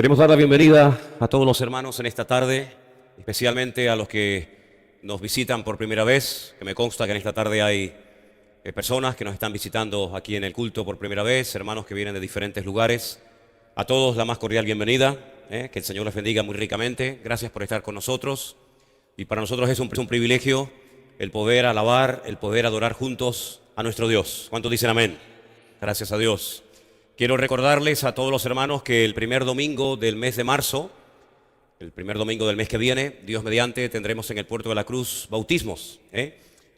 Queremos dar la bienvenida a todos los hermanos en esta tarde, especialmente a los que nos visitan por primera vez, que me consta que en esta tarde hay personas que nos están visitando aquí en el culto por primera vez, hermanos que vienen de diferentes lugares. A todos la más cordial bienvenida, que el Señor les bendiga muy ricamente. Gracias por estar con nosotros. Y para nosotros es un privilegio el poder alabar, el poder adorar juntos a nuestro Dios. ¿Cuántos dicen amén? Gracias a Dios. Quiero recordarles a todos los hermanos que el primer domingo del mes de marzo, el primer domingo del mes que viene, Dios mediante, tendremos en el Puerto de la Cruz bautismos. Hay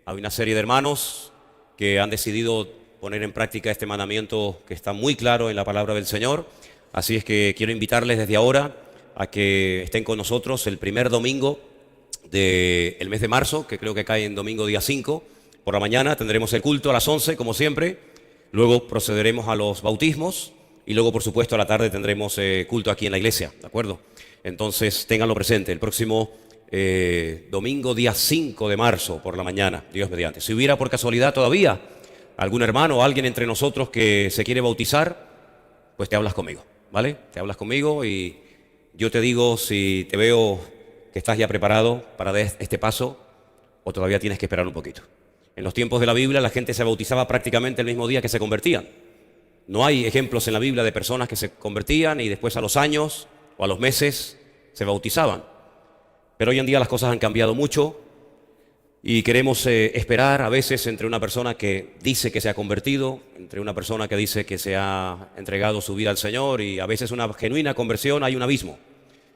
una serie de hermanos que han decidido poner en práctica este mandamiento que está muy claro en la palabra del Señor. Así es que quiero invitarles desde ahora a que estén con nosotros el primer domingo del mes de marzo, que creo que cae en domingo día 5. Por la mañana tendremos el culto a las 11, como siempre. Luego procederemos a los bautismos y luego, por supuesto, a la tarde tendremos culto aquí en la iglesia, ¿de acuerdo? Entonces, ténganlo presente, el próximo domingo, día 5 de marzo, por la mañana, Dios mediante. Si hubiera por casualidad todavía algún hermano o alguien entre nosotros que se quiere bautizar, pues te hablas conmigo, ¿vale? Te hablas conmigo y yo te digo si te veo que estás ya preparado para dar este paso o todavía tienes que esperar un poquito. En los tiempos de la Biblia la gente se bautizaba prácticamente el mismo día que se convertían. No hay ejemplos en la Biblia de personas que se convertían y después a los años o a los meses se bautizaban. Pero hoy en día las cosas han cambiado mucho y queremos esperar a veces entre una persona que dice que se ha convertido, entre una persona que dice que se ha entregado su vida al Señor, y a veces una genuina conversión, hay un abismo.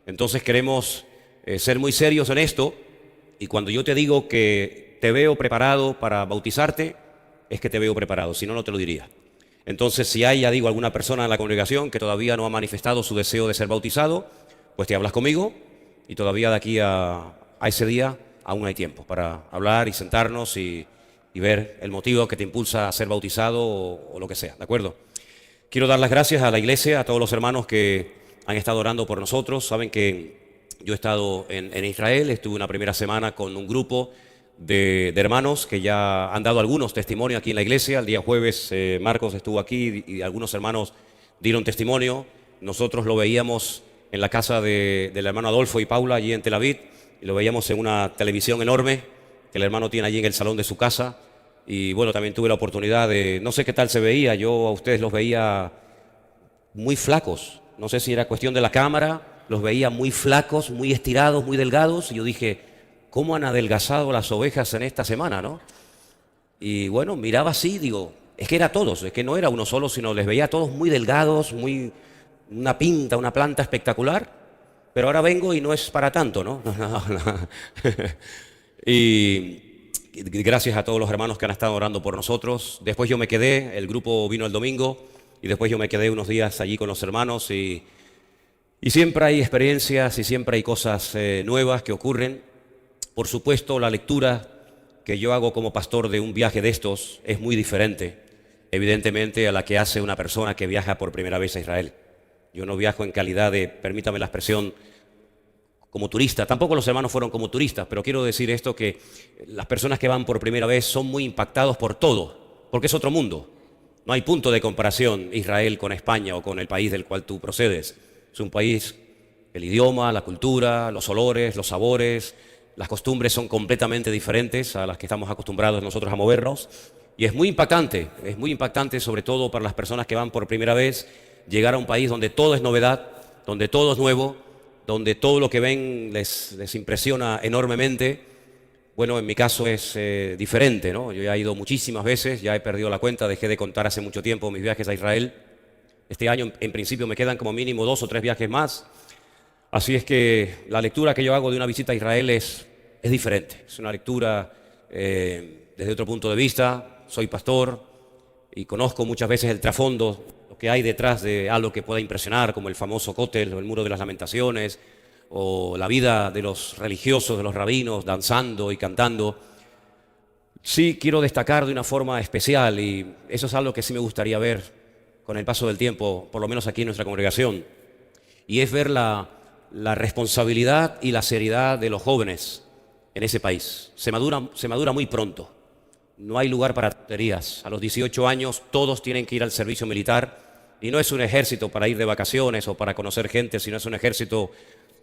Entonces queremos ser muy serios en esto, y cuando yo te digo que te veo preparado para bautizarte, es que te veo preparado, si no, no te lo diría. Entonces, si hay, ya digo, alguna persona en la congregación que todavía no ha manifestado su deseo de ser bautizado, pues te hablas conmigo y todavía de aquí a ese día aún hay tiempo para hablar y sentarnos y ver el motivo que te impulsa a ser bautizado o lo que sea, ¿de acuerdo? Quiero dar las gracias a la iglesia, a todos los hermanos que han estado orando por nosotros. Saben que yo he estado en Israel, estuve una primera semana con un grupo de hermanos que ya han dado algunos testimonios aquí en la iglesia. El día jueves Marcos estuvo aquí y algunos hermanos dieron testimonio. Nosotros lo veíamos en la casa del hermano Adolfo y Paula allí en Tel Aviv, y lo veíamos en una televisión enorme que el hermano tiene allí en el salón de su casa. Y bueno, también tuve la oportunidad de, no sé qué tal se veía, yo a ustedes los veía muy flacos, no sé si era cuestión de la cámara, los veía muy flacos, muy estirados, muy delgados, y yo dije, ¿cómo han adelgazado las ovejas en esta semana, no? Y bueno, miraba así, digo, es que era todos, es que no era uno solo, sino les veía a todos muy delgados, una pinta, una planta espectacular, pero ahora vengo y no es para tanto, ¿no? Y gracias a todos los hermanos que han estado orando por nosotros. Después yo me quedé, el grupo vino el domingo, y después yo me quedé unos días allí con los hermanos, y siempre hay experiencias y siempre hay cosas nuevas que ocurren. Por supuesto, la lectura que yo hago como pastor de un viaje de estos es muy diferente, evidentemente, a la que hace una persona que viaja por primera vez a Israel. Yo no viajo en calidad de, permítame la expresión, como turista. Tampoco los hermanos fueron como turistas, pero quiero decir esto, que las personas que van por primera vez son muy impactados por todo, porque es otro mundo. No hay punto de comparación Israel con España o con el país del cual tú procedes. Es un país, el idioma, la cultura, los olores, los sabores, las costumbres son completamente diferentes a las que estamos acostumbrados nosotros a movernos, y es muy impactante sobre todo para las personas que van por primera vez, llegar a un país donde todo es novedad, donde todo es nuevo, donde todo lo que ven les impresiona enormemente. Bueno, en mi caso es diferente, ¿no? Yo ya he ido muchísimas veces, ya he perdido la cuenta, dejé de contar hace mucho tiempo mis viajes a Israel. Este año en principio me quedan como mínimo 2 o 3 viajes más. Así es que la lectura que yo hago de una visita a Israel es diferente. Es una lectura desde otro punto de vista. Soy pastor y conozco muchas veces el trasfondo, lo que hay detrás de algo que pueda impresionar, como el famoso Cótel o el Muro de las Lamentaciones, o la vida de los religiosos, de los rabinos, danzando y cantando. Sí quiero destacar de una forma especial, y eso es algo que sí me gustaría ver con el paso del tiempo, por lo menos aquí en nuestra congregación, y es ver la responsabilidad y la seriedad de los jóvenes en ese país. Se madura muy pronto. No hay lugar para tonterías. A los 18 años todos tienen que ir al servicio militar, Y no es un ejército para ir de vacaciones o para conocer gente, sino es un ejército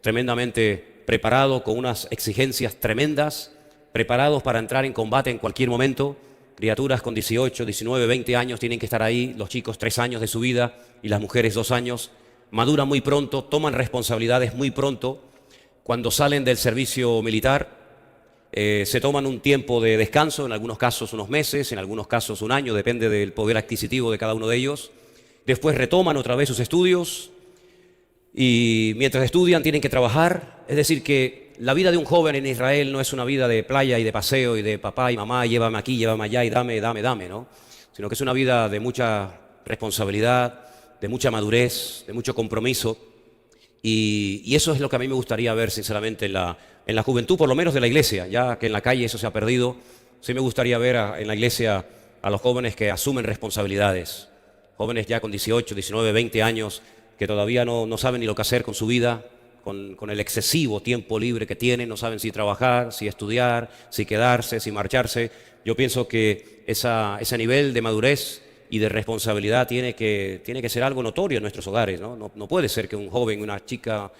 tremendamente preparado, con unas exigencias tremendas, preparados para entrar en combate en cualquier momento. Criaturas con 18, 19, 20 años tienen que estar ahí, los chicos 3 años de su vida y las mujeres 2 años. Maduran muy pronto, toman responsabilidades muy pronto. Cuando salen del servicio militar, se toman un tiempo de descanso, en algunos casos unos meses, en algunos casos un año, depende del poder adquisitivo de cada uno de ellos. Después retoman otra vez sus estudios y mientras estudian tienen que trabajar. Es decir, que la vida de un joven en Israel no es una vida de playa y de paseo y de papá y mamá, llévame aquí, llévame allá y dame, ¿no? Sino que es una vida de mucha responsabilidad, de mucha madurez, de mucho compromiso. Y eso es lo que a mí me gustaría ver, sinceramente, en la juventud, por lo menos de la iglesia, ya que en la calle eso se ha perdido. Sí me gustaría ver en la iglesia a los jóvenes que asumen responsabilidades. Jóvenes ya con 18, 19, 20 años que todavía no saben ni lo que hacer con su vida, con el excesivo tiempo libre que tienen, no saben si trabajar, si estudiar, si quedarse, si marcharse. Yo pienso que ese nivel de madurez y de responsabilidad tiene que ser algo notorio en nuestros hogares, ¿no? No puede ser que un joven, una chica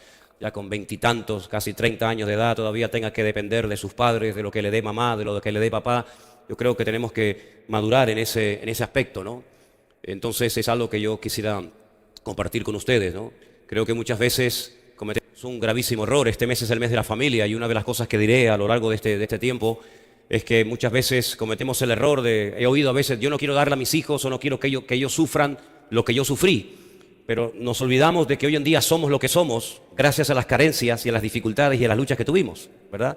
ya con 20 y tantos, casi 30 años de edad, todavía tenga que depender de sus padres, de lo que le dé mamá, de lo que le dé papá. Yo creo que tenemos que madurar en ese aspecto, ¿no? Entonces es algo que yo quisiera compartir con ustedes, ¿no? Creo que muchas veces cometemos un gravísimo error. Este mes es el mes de la familia y una de las cosas que diré a lo largo de este tiempo es que muchas veces cometemos el error he oído a veces, yo no quiero darle a mis hijos o no quiero que ellos sufran lo que yo sufrí. Pero nos olvidamos de que hoy en día somos lo que somos gracias a las carencias y a las dificultades y a las luchas que tuvimos, ¿verdad?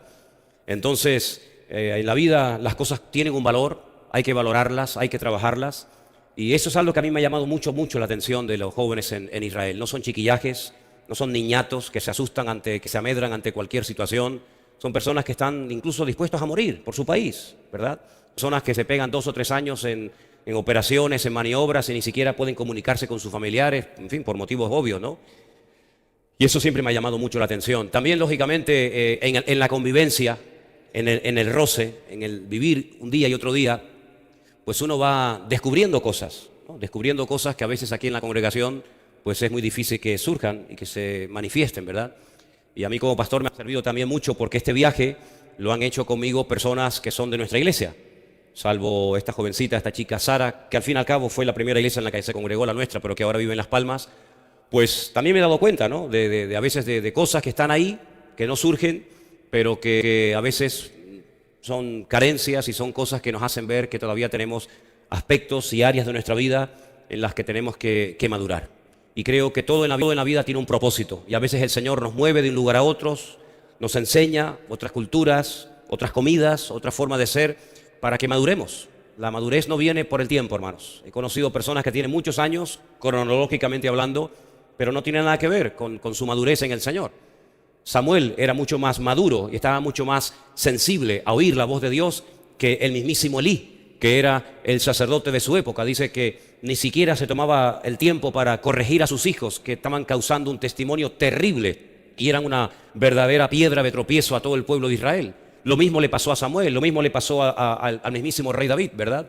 Entonces, en la vida las cosas tienen un valor, hay que valorarlas, hay que trabajarlas. Y eso es algo que a mí me ha llamado mucho la atención de los jóvenes en Israel. No son chiquillajes, no son niñatos que se asustan que se amedran ante cualquier situación. Son personas que están incluso dispuestos a morir por su país, ¿verdad? Personas que se pegan 2 o 3 años en operaciones, en maniobras y ni siquiera pueden comunicarse con sus familiares, en fin, por motivos obvios, ¿no? Y eso siempre me ha llamado mucho la atención. También, lógicamente, en la convivencia, en el roce, en el vivir un día y otro día, pues uno va descubriendo cosas, ¿no? Descubriendo cosas que a veces aquí en la congregación pues es muy difícil que surjan y que se manifiesten, ¿verdad? Y a mí como pastor me ha servido también mucho porque este viaje lo han hecho conmigo personas que son de nuestra iglesia, salvo esta jovencita, esta chica Sara, que al fin y al cabo fue la primera iglesia en la que se congregó la nuestra, pero que ahora vive en Las Palmas. Pues también me he dado cuenta, ¿no? A veces de cosas que están ahí, que no surgen, pero que a veces son carencias y son cosas que nos hacen ver que todavía tenemos aspectos y áreas de nuestra vida en las que tenemos que madurar. Y creo que todo en la vida tiene un propósito. Y a veces el Señor nos mueve de un lugar a otro, nos enseña otras culturas, otras comidas, otra forma de ser, para que maduremos. La madurez no viene por el tiempo, hermanos. He conocido personas que tienen muchos años, cronológicamente hablando, pero no tienen nada que ver con su madurez en el Señor. Samuel era mucho más maduro y estaba mucho más sensible a oír la voz de Dios que el mismísimo Elí, que era el sacerdote de su época. Dice que ni siquiera se tomaba el tiempo para corregir a sus hijos, que estaban causando un testimonio terrible y eran una verdadera piedra de tropiezo a todo el pueblo de Israel. Lo mismo le pasó a Samuel, lo mismo le pasó al mismísimo rey David, ¿verdad?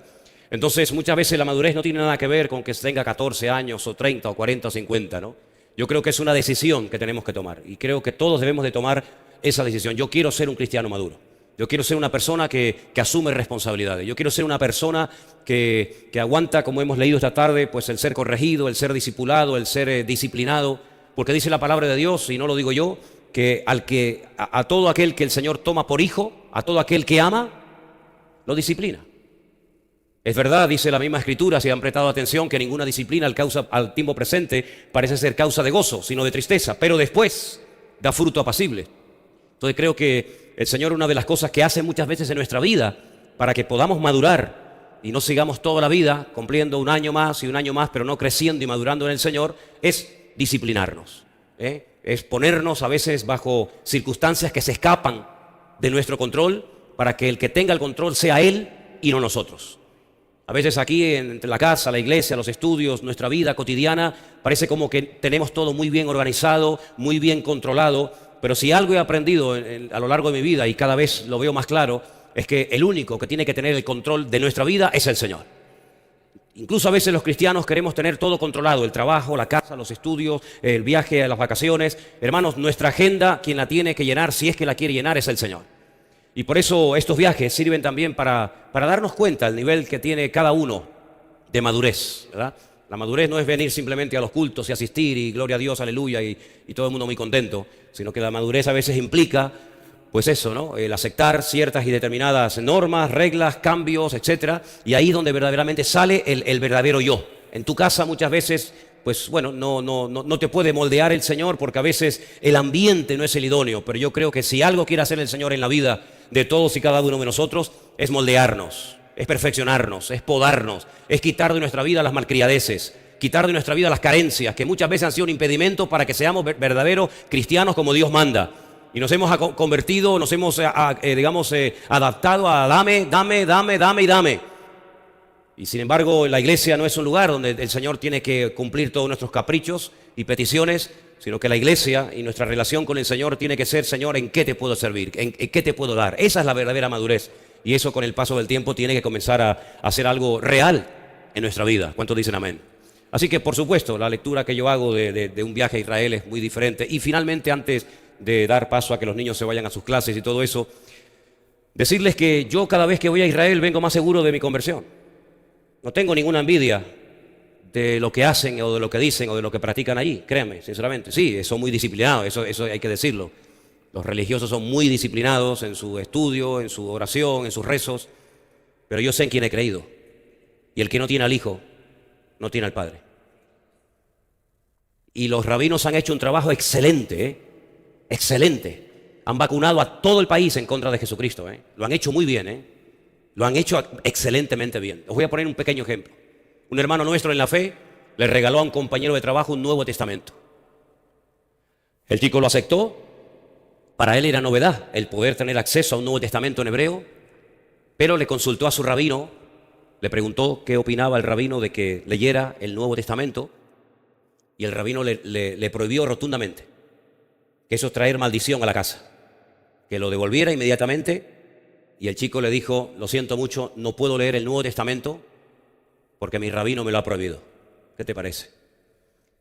Entonces muchas veces la madurez no tiene nada que ver con que tenga 14 años o 30 o 40 o 50, ¿no? Yo creo que es una decisión que tenemos que tomar y creo que todos debemos de tomar esa decisión. Yo quiero ser un cristiano maduro. Yo quiero ser una persona que asume responsabilidades. Yo quiero ser una persona que aguanta, como hemos leído esta tarde, pues el ser corregido, el ser discipulado, el ser disciplinado, porque dice la palabra de Dios, y no lo digo yo, que a todo aquel que el Señor toma por hijo, a todo aquel que ama, lo disciplina. Es verdad, dice la misma Escritura, si han prestado atención, que ninguna disciplina al tiempo presente parece ser causa de gozo, sino de tristeza, pero después da fruto apacible. Entonces creo que el Señor, una de las cosas que hace muchas veces en nuestra vida para que podamos madurar y no sigamos toda la vida cumpliendo un año más y un año más, pero no creciendo y madurando en el Señor, es disciplinarnos, es ponernos a veces bajo circunstancias que se escapan de nuestro control para que el que tenga el control sea Él y no nosotros. A veces aquí, entre la casa, la iglesia, los estudios, nuestra vida cotidiana, parece como que tenemos todo muy bien organizado, muy bien controlado, pero si algo he aprendido a lo largo de mi vida y cada vez lo veo más claro, es que el único que tiene que tener el control de nuestra vida es el Señor. Incluso a veces los cristianos queremos tener todo controlado, el trabajo, la casa, los estudios, el viaje, las vacaciones. Hermanos, nuestra agenda, quien la tiene que llenar, si es que la quiere llenar, es el Señor. Y por eso estos viajes sirven también para darnos cuenta del nivel que tiene cada uno de madurez, ¿verdad? La madurez no es venir simplemente a los cultos y asistir y gloria a Dios, aleluya, y todo el mundo muy contento, sino que la madurez a veces implica, pues eso, ¿no? El aceptar ciertas y determinadas normas, reglas, cambios, etcétera, y ahí es donde verdaderamente sale el verdadero yo. En tu casa muchas veces, pues bueno, no te puede moldear el Señor porque a veces el ambiente no es el idóneo, pero yo creo que si algo quiere hacer el Señor en la vida de todos y cada uno de nosotros es moldearnos, es perfeccionarnos, es podarnos, es quitar de nuestra vida las malcriadeces, quitar de nuestra vida las carencias que muchas veces han sido un impedimento para que seamos verdaderos cristianos como Dios manda. Y nos hemos convertido, nos hemos, adaptado a dame. Y sin embargo, la iglesia no es un lugar donde el Señor tiene que cumplir todos nuestros caprichos y peticiones, sino que la iglesia y nuestra relación con el Señor tiene que ser, Señor, ¿en qué te puedo servir? ¿En qué te puedo dar? Esa es la verdadera madurez. Y eso con el paso del tiempo tiene que comenzar a hacer algo real en nuestra vida. ¿Cuántos dicen amén? Así que, por supuesto, la lectura que yo hago de un viaje a Israel es muy diferente. Y finalmente, antes de dar paso a que los niños se vayan a sus clases y todo eso, decirles que yo cada vez que voy a Israel vengo más seguro de mi conversión. No tengo ninguna envidia de lo que hacen o de lo que dicen o de lo que practican allí, créanme, sinceramente. Sí, son muy disciplinados, eso hay que decirlo. Los religiosos son muy disciplinados en su estudio, en su oración, en sus rezos, pero yo sé en quién he creído. Y el que no tiene al Hijo, no tiene al Padre. Y los rabinos han hecho un trabajo excelente, excelente. Han vacunado a todo el país en contra de Jesucristo. Lo han hecho muy bien. Lo han hecho excelentemente bien. Os voy a poner un pequeño ejemplo. Un hermano nuestro en la fe le regaló a un compañero de trabajo un Nuevo Testamento. El chico lo aceptó. Para él era novedad el poder tener acceso a un Nuevo Testamento en hebreo, pero le consultó a su rabino, le preguntó qué opinaba el rabino de que leyera el Nuevo Testamento, y el rabino le prohibió rotundamente que eso es traer maldición a la casa, que lo devolviera inmediatamente. Y el chico le dijo: lo siento mucho, no puedo leer el Nuevo Testamento porque mi rabino me lo ha prohibido. ¿Qué te parece?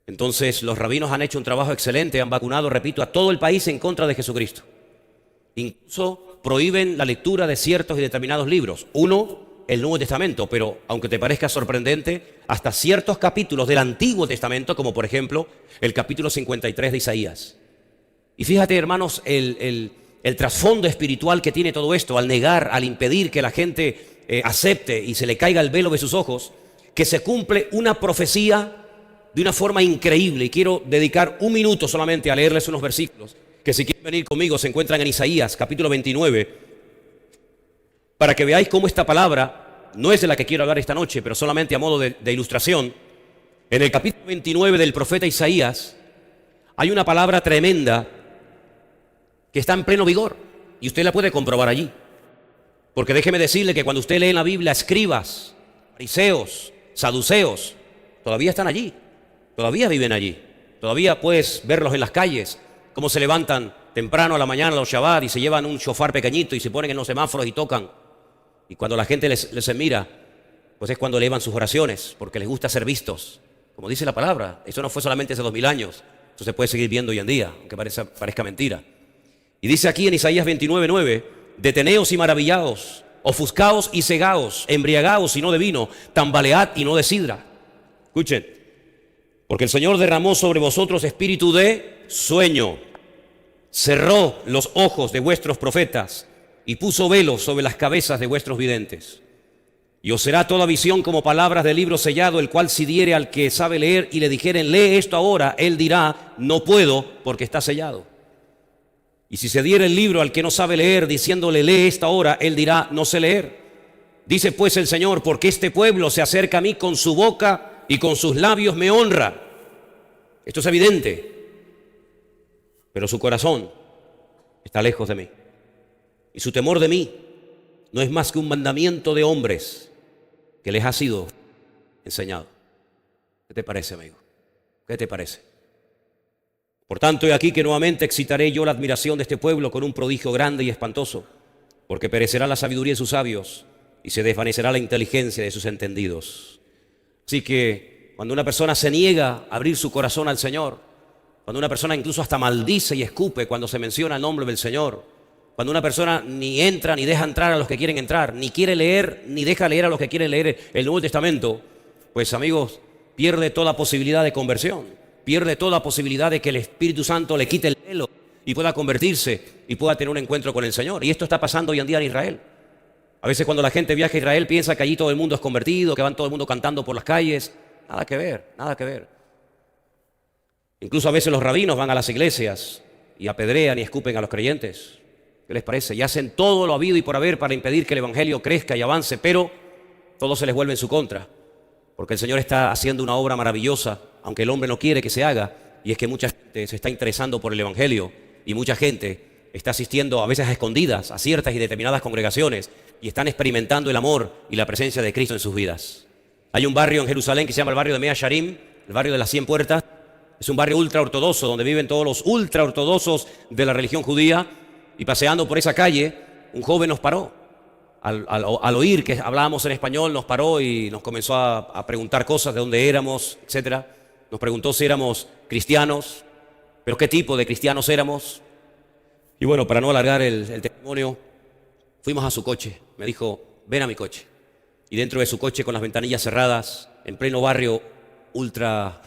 Entonces los rabinos han hecho un trabajo excelente, han vacunado, repito, a todo el país en contra de Jesucristo. Incluso prohíben la lectura de ciertos y determinados libros. Uno, el Nuevo Testamento, pero aunque te parezca sorprendente, hasta ciertos capítulos del Antiguo Testamento, como por ejemplo el capítulo 53 de Isaías. Y fíjate, hermanos, el trasfondo espiritual que tiene todo esto, al negar, al impedir que la gente acepte y se le caiga el velo de sus ojos, que se cumple una profecía de una forma increíble. Y quiero dedicar un minuto solamente a leerles unos versículos que, si quieren venir conmigo, se encuentran en Isaías capítulo 29, para que veáis cómo esta palabra no es de la que quiero hablar esta noche, pero solamente a modo de ilustración. En el capítulo 29 del profeta Isaías hay una palabra tremenda que está en pleno vigor, y usted la puede comprobar allí. Porque déjeme decirle que cuando usted lee en la Biblia, escribas, fariseos, saduceos, todavía están allí, todavía viven allí, todavía puedes verlos en las calles, cómo se levantan temprano a la mañana los Shabbat y se llevan un shofar pequeñito y se ponen en los semáforos y tocan. Y cuando la gente les mira, pues es cuando elevan sus oraciones, porque les gusta ser vistos. Como dice la palabra, eso no fue solamente hace 2000 años, eso se puede seguir viendo hoy en día, aunque parezca mentira. Y dice aquí en Isaías 29:9: deteneos y maravillaos, ofuscaos y cegaos, embriagaos y no de vino, tambalead y no de sidra. Escuchen, porque el Señor derramó sobre vosotros espíritu de sueño, cerró los ojos de vuestros profetas y puso velos sobre las cabezas de vuestros videntes. Y os será toda visión como palabras de libro sellado, el cual si diere al que sabe leer y le dijeren: lee esto ahora, él dirá: no puedo, porque está sellado. Y si se diera el libro al que no sabe leer, diciéndole: lee esta hora, él dirá: no sé leer. Dice pues el Señor: porque este pueblo se acerca a mí con su boca y con sus labios me honra. Esto es evidente, pero su corazón está lejos de mí. Y su temor de mí no es más que un mandamiento de hombres que les ha sido enseñado. ¿Qué te parece, amigo? ¿Qué te parece? Por tanto, he aquí que nuevamente excitaré yo la admiración de este pueblo con un prodigio grande y espantoso, porque perecerá la sabiduría de sus sabios y se desvanecerá la inteligencia de sus entendidos. Así que cuando una persona se niega a abrir su corazón al Señor, cuando una persona incluso hasta maldice y escupe cuando se menciona el nombre del Señor, cuando una persona ni entra ni deja entrar a los que quieren entrar, ni quiere leer ni deja leer a los que quieren leer el Nuevo Testamento, pues amigos, pierde toda posibilidad de conversión, pierde toda posibilidad de que el Espíritu Santo le quite el velo y pueda convertirse y pueda tener un encuentro con el Señor. Y esto está pasando hoy en día en Israel. A veces cuando la gente viaja a Israel piensa que allí todo el mundo es convertido, que van todo el mundo cantando por las calles. Nada que ver, nada que ver. Incluso a veces los rabinos van a las iglesias y apedrean y escupen a los creyentes. ¿Qué les parece? Y hacen todo lo habido y por haber para impedir que el evangelio crezca y avance, pero todo se les vuelve en su contra. Porque el Señor está haciendo una obra maravillosa, aunque el hombre no quiere que se haga, y es que mucha gente se está interesando por el evangelio y mucha gente está asistiendo a veces a escondidas a ciertas y determinadas congregaciones y están experimentando el amor y la presencia de Cristo en sus vidas. Hay un barrio en Jerusalén que se llama el barrio de Mea Sharim, el barrio de las 100 puertas. Es un barrio ultra ortodoxo donde viven todos los ultra ortodoxos de la religión judía, y paseando por esa calle un joven nos paró. Al oír que hablábamos en español nos paró y nos comenzó a preguntar cosas de dónde éramos, etc. Nos preguntó si éramos cristianos, pero qué tipo de cristianos éramos. Y bueno, para no alargar el testimonio, fuimos a su coche. Me dijo, ven a mi coche. Y dentro de su coche, con las ventanillas cerradas, en pleno barrio ultra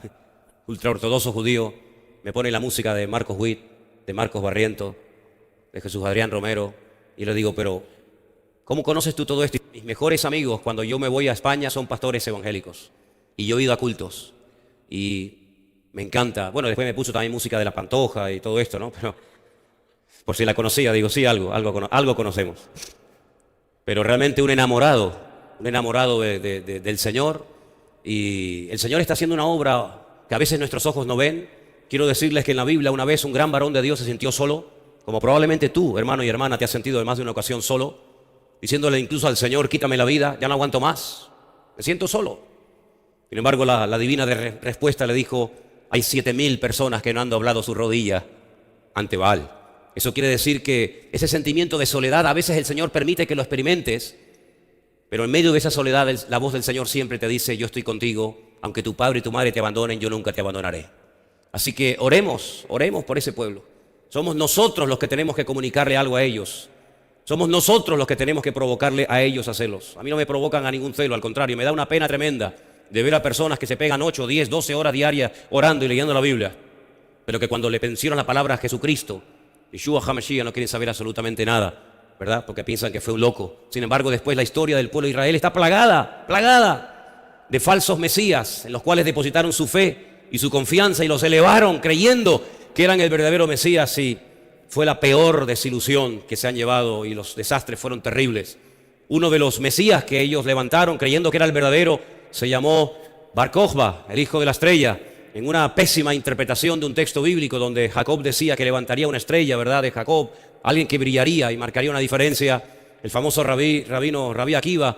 ortodoxo judío, me pone la música de Marcos Witt, de Marcos Barriento, de Jesús Adrián Romero, y le digo, pero ¿cómo conoces tú todo esto? Mis mejores amigos cuando yo me voy a España son pastores evangélicos, y yo he ido a cultos, y me encanta. Bueno, después me puso también música de La Pantoja y todo esto, ¿no? Pero por si la conocía, digo, sí, algo conocemos. Pero realmente un enamorado del Señor, y el Señor está haciendo una obra que a veces nuestros ojos no ven. Quiero decirles que en la Biblia una vez un gran varón de Dios se sintió solo, como probablemente tú, hermano y hermana, te has sentido en más de una ocasión solo, diciéndole incluso al Señor, quítame la vida, ya no aguanto más, me siento solo. Sin embargo, la divina respuesta le dijo, hay 7.000 personas que no han doblado su rodilla ante Baal. Eso quiere decir que ese sentimiento de soledad a veces el Señor permite que lo experimentes, pero en medio de esa soledad la voz del Señor siempre te dice, yo estoy contigo, aunque tu padre y tu madre te abandonen, yo nunca te abandonaré. Así que oremos por ese pueblo. Somos nosotros los que tenemos que comunicarle algo a ellos. Somos nosotros los que tenemos que provocarle a ellos a celos. A mí no me provocan a ningún celo, al contrario, me da una pena tremenda de ver a personas que se pegan 8, 10, 12 horas diarias orando y leyendo la Biblia, pero que cuando le mencionan la palabra Jesucristo, Yeshua HaMashiach, no quieren saber absolutamente nada, ¿verdad? Porque piensan que fue un loco. Sin embargo, después la historia del pueblo de Israel está plagada de falsos mesías en los cuales depositaron su fe y su confianza y los elevaron creyendo que eran el verdadero Mesías, y fue la peor desilusión que se han llevado y los desastres fueron terribles. Uno de los Mesías que ellos levantaron creyendo que era el verdadero se llamó Bar Kokhba, el hijo de la estrella, en una pésima interpretación de un texto bíblico donde Jacob decía que levantaría una estrella, ¿verdad?, de Jacob, alguien que brillaría y marcaría una diferencia. El famoso Rabí Akiva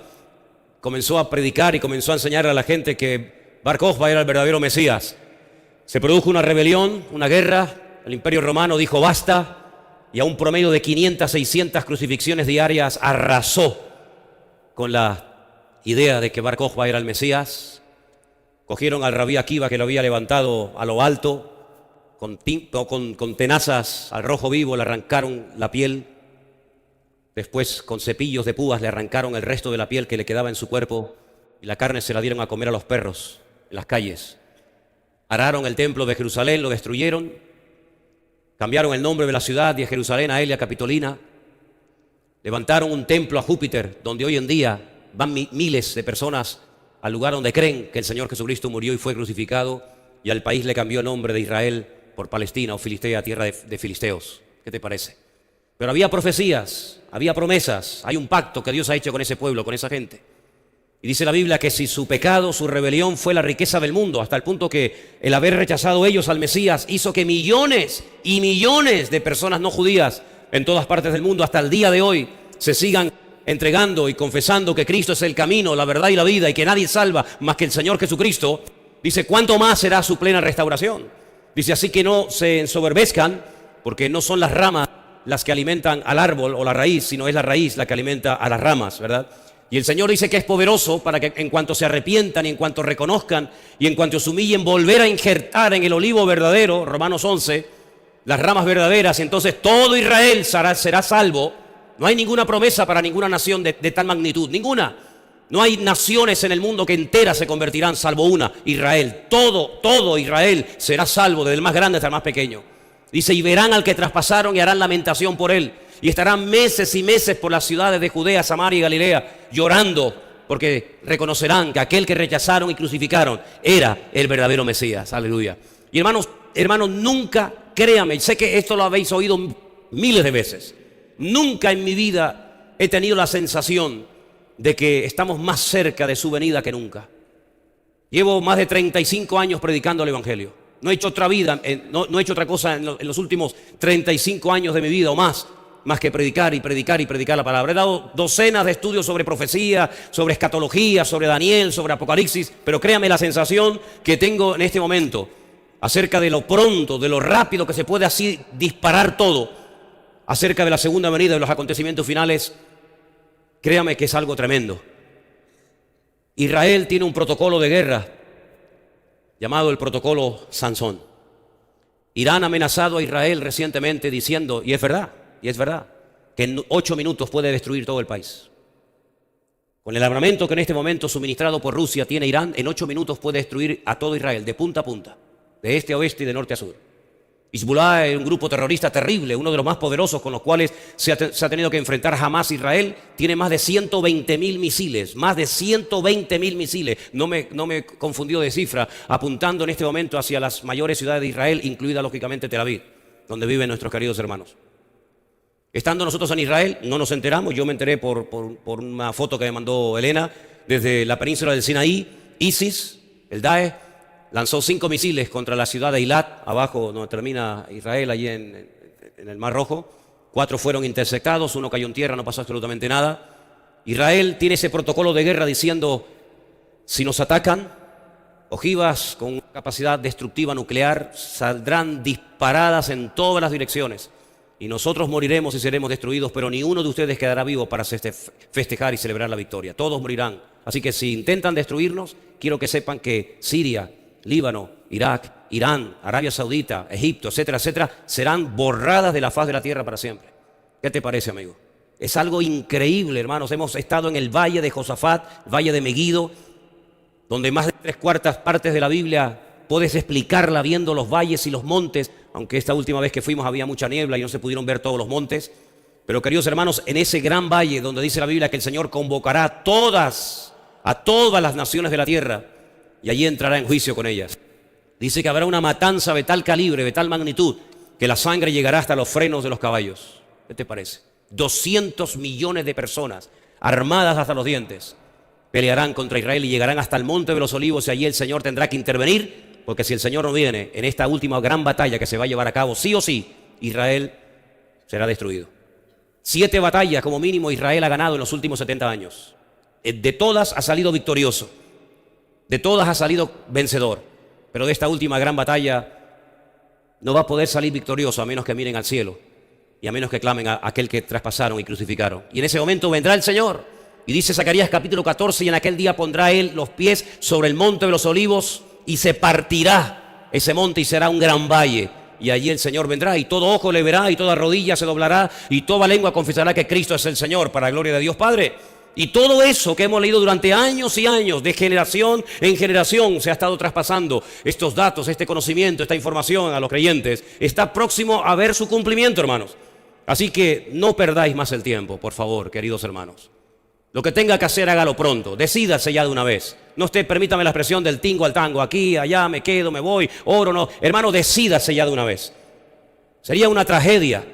comenzó a predicar y comenzó a enseñar a la gente que Bar Kokhba era el verdadero Mesías. Se produjo una rebelión, una guerra, el Imperio Romano dijo basta, y a un promedio de 500, 600 crucifixiones diarias arrasó con la idea de que Bar Kokhba era el Mesías. Cogieron al Rabí Akiva, que lo había levantado a lo alto, con tenazas al rojo vivo, le arrancaron la piel. Después, con cepillos de púas, le arrancaron el resto de la piel que le quedaba en su cuerpo, y la carne se la dieron a comer a los perros en las calles. Araron el templo de Jerusalén, lo destruyeron, cambiaron el nombre de la ciudad de Jerusalén a Elia Capitolina, levantaron un templo a Júpiter, donde hoy en día van miles de personas al lugar donde creen que el Señor Jesucristo murió y fue crucificado, y al país le cambió el nombre de Israel por Palestina o Filistea, tierra de filisteos. ¿Qué te parece? Pero había profecías, había promesas, hay un pacto que Dios ha hecho con ese pueblo, con esa gente. Y dice la Biblia que si su pecado, su rebelión fue la riqueza del mundo, hasta el punto que el haber rechazado ellos al Mesías hizo que millones y millones de personas no judías en todas partes del mundo hasta el día de hoy se sigan entregando y confesando que Cristo es el camino, la verdad y la vida, y que nadie salva más que el Señor Jesucristo. Dice, ¿cuánto más será su plena restauración? Dice, así que no se ensoberbezcan, porque no son las ramas las que alimentan al árbol o la raíz, sino es la raíz la que alimenta a las ramas, ¿verdad? Y el Señor dice que es poderoso para que en cuanto se arrepientan y en cuanto reconozcan y en cuanto se humillen, volver a injertar en el olivo verdadero, Romanos 11, las ramas verdaderas, y entonces todo Israel será salvo. No hay ninguna promesa para ninguna nación de tal magnitud, ninguna. No hay naciones en el mundo que enteras se convertirán, salvo una, Israel. Todo Israel será salvo, desde el más grande hasta el más pequeño. Dice, y verán al que traspasaron y harán lamentación por él. Y estarán meses y meses por las ciudades de Judea, Samaria y Galilea, llorando, porque reconocerán que aquel que rechazaron y crucificaron era el verdadero Mesías. Aleluya. Y hermanos, nunca, créame, sé que esto lo habéis oído miles de veces. Nunca en mi vida he tenido la sensación de que estamos más cerca de su venida que nunca. Llevo más de 35 años predicando el Evangelio. No he hecho otra vida, no he hecho otra cosa en los últimos 35 años de mi vida o más que predicar y predicar y predicar la palabra. He dado docenas de estudios sobre profecía, sobre escatología, sobre Daniel, sobre Apocalipsis, pero créame la sensación que tengo en este momento acerca de lo pronto, de lo rápido que se puede así disparar todo, acerca de la segunda venida, de los acontecimientos finales. Créame que es algo tremendo. Israel tiene un protocolo de guerra llamado el protocolo Sansón. Irán ha amenazado a Israel recientemente diciendo, y es verdad, que en 8 minutos puede destruir todo el país. Con el armamento que en este momento suministrado por Rusia tiene Irán, en 8 minutos puede destruir a todo Israel, de punta a punta, de este a oeste y de norte a sur. Hezbollah es un grupo terrorista terrible, uno de los más poderosos con los cuales se ha tenido que enfrentar jamás Israel. Tiene más de 120.000 misiles, más de 120.000 misiles. No me confundió de cifra, apuntando en este momento hacia las mayores ciudades de Israel, incluida lógicamente Tel Aviv, donde viven nuestros queridos hermanos. Estando nosotros en Israel, no nos enteramos. Yo me enteré por una foto que me mandó Elena desde la península del Sinaí. ISIS, el Daesh, lanzó 5 misiles contra la ciudad de Eilat, abajo donde termina Israel, allí en el Mar Rojo. 4 fueron interceptados, 1 cayó en tierra, no pasó absolutamente nada. Israel tiene ese protocolo de guerra diciendo, si nos atacan, ojivas con capacidad destructiva nuclear saldrán disparadas en todas las direcciones. Y nosotros moriremos y seremos destruidos, pero ni uno de ustedes quedará vivo para festejar y celebrar la victoria. Todos morirán. Así que si intentan destruirnos, quiero que sepan que Siria, Líbano, Irak, Irán, Arabia Saudita, Egipto, etcétera, etcétera, serán borradas de la faz de la tierra para siempre. ¿Qué te parece, amigo? Es algo increíble, hermanos. Hemos estado en el valle de Josafat, valle de Meguido, donde más de 3/4 partes de la Biblia puedes explicarla viendo los valles y los montes, aunque esta última vez que fuimos había mucha niebla y no se pudieron ver todos los montes. Pero queridos hermanos, en ese gran valle donde dice la Biblia que el Señor convocará a todas las naciones de la tierra y allí entrará en juicio con ellas. Dice que habrá una matanza de tal calibre, de tal magnitud, que la sangre llegará hasta los frenos de los caballos. ¿Qué te parece? 200 millones de personas armadas hasta los dientes pelearán contra Israel y llegarán hasta el monte de los olivos, y allí el Señor tendrá que intervenir, porque si el Señor no viene en esta última gran batalla que se va a llevar a cabo, sí o sí, Israel será destruido. 7 batallas como mínimo Israel ha ganado en los últimos 70 años. De todas ha salido victorioso, de todas ha salido vencedor, pero de esta última gran batalla no va a poder salir victorioso a menos que miren al cielo y a menos que clamen a aquel que traspasaron y crucificaron. Y en ese momento vendrá el Señor, y dice Zacarías capítulo 14, y en aquel día pondrá él los pies sobre el monte de los olivos, y se partirá ese monte y será un gran valle, y allí el Señor vendrá y todo ojo le verá y toda rodilla se doblará y toda lengua confesará que Cristo es el Señor, para la gloria de Dios Padre. Y todo eso que hemos leído durante años y años, de generación en generación, se ha estado traspasando estos datos, este conocimiento, esta información a los creyentes. Está próximo a ver su cumplimiento, hermanos. Así que no perdáis más el tiempo, por favor, queridos hermanos. Lo que tenga que hacer, hágalo pronto. Decídase ya de una vez. No permítame la expresión del tingo al tango. Aquí, allá, me quedo, me voy, oro, no. Hermano, decídase ya de una vez. Sería una tragedia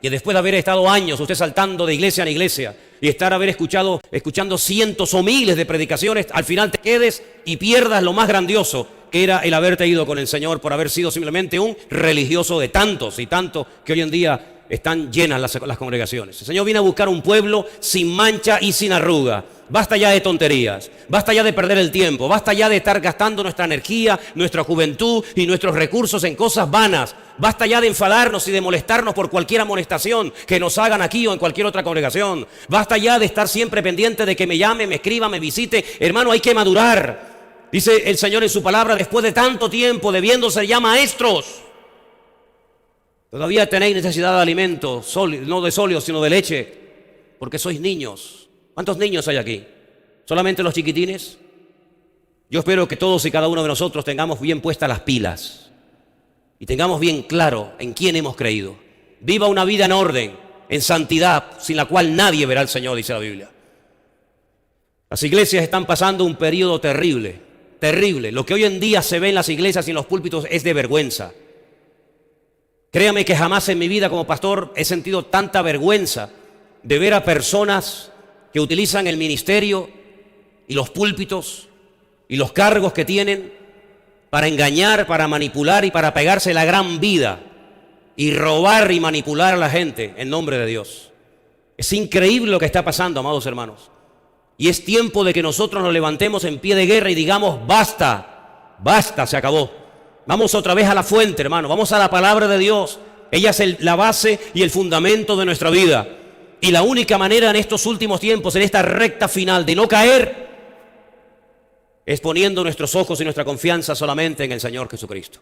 que después de haber estado años usted saltando de iglesia en iglesia y escuchando cientos o miles de predicaciones, al final te quedes y pierdas lo más grandioso, que era el haberte ido con el Señor por haber sido simplemente un religioso de tantos y tantos que hoy en día están llenas las congregaciones. El Señor viene a buscar un pueblo sin mancha y sin arruga. Basta ya de tonterías, basta ya de perder el tiempo, basta ya de estar gastando nuestra energía, nuestra juventud y nuestros recursos en cosas vanas. Basta ya de enfadarnos y de molestarnos por cualquier amonestación que nos hagan aquí o en cualquier otra congregación. Basta ya de estar siempre pendiente de que me llame, me escriba, me visite. Hermano, hay que madurar. Dice el Señor en su palabra, después de tanto tiempo, debiendo ser ya maestros, todavía tenéis necesidad de alimento, no de sólidos, sino de leche, porque sois niños. ¿Cuántos niños hay aquí? ¿Solamente los chiquitines? Yo espero que todos y cada uno de nosotros tengamos bien puestas las pilas y tengamos bien claro en quién hemos creído. Viva una vida en orden, en santidad, sin la cual nadie verá al Señor, dice la Biblia. Las iglesias están pasando un periodo terrible, terrible. Lo que hoy en día se ve en las iglesias y en los púlpitos es de vergüenza. Créame que jamás en mi vida como pastor he sentido tanta vergüenza de ver a personas que utilizan el ministerio y los púlpitos y los cargos que tienen para engañar, para manipular y para pegarse la gran vida y robar y manipular a la gente en nombre de Dios. Es increíble lo que está pasando, amados hermanos. Y es tiempo de que nosotros nos levantemos en pie de guerra y digamos, basta, basta, se acabó. Vamos otra vez a la fuente, hermano, vamos a la palabra de Dios. Ella es la base y el fundamento de nuestra vida. Y la única manera en estos últimos tiempos, en esta recta final, de no caer, es poniendo nuestros ojos y nuestra confianza solamente en el Señor Jesucristo.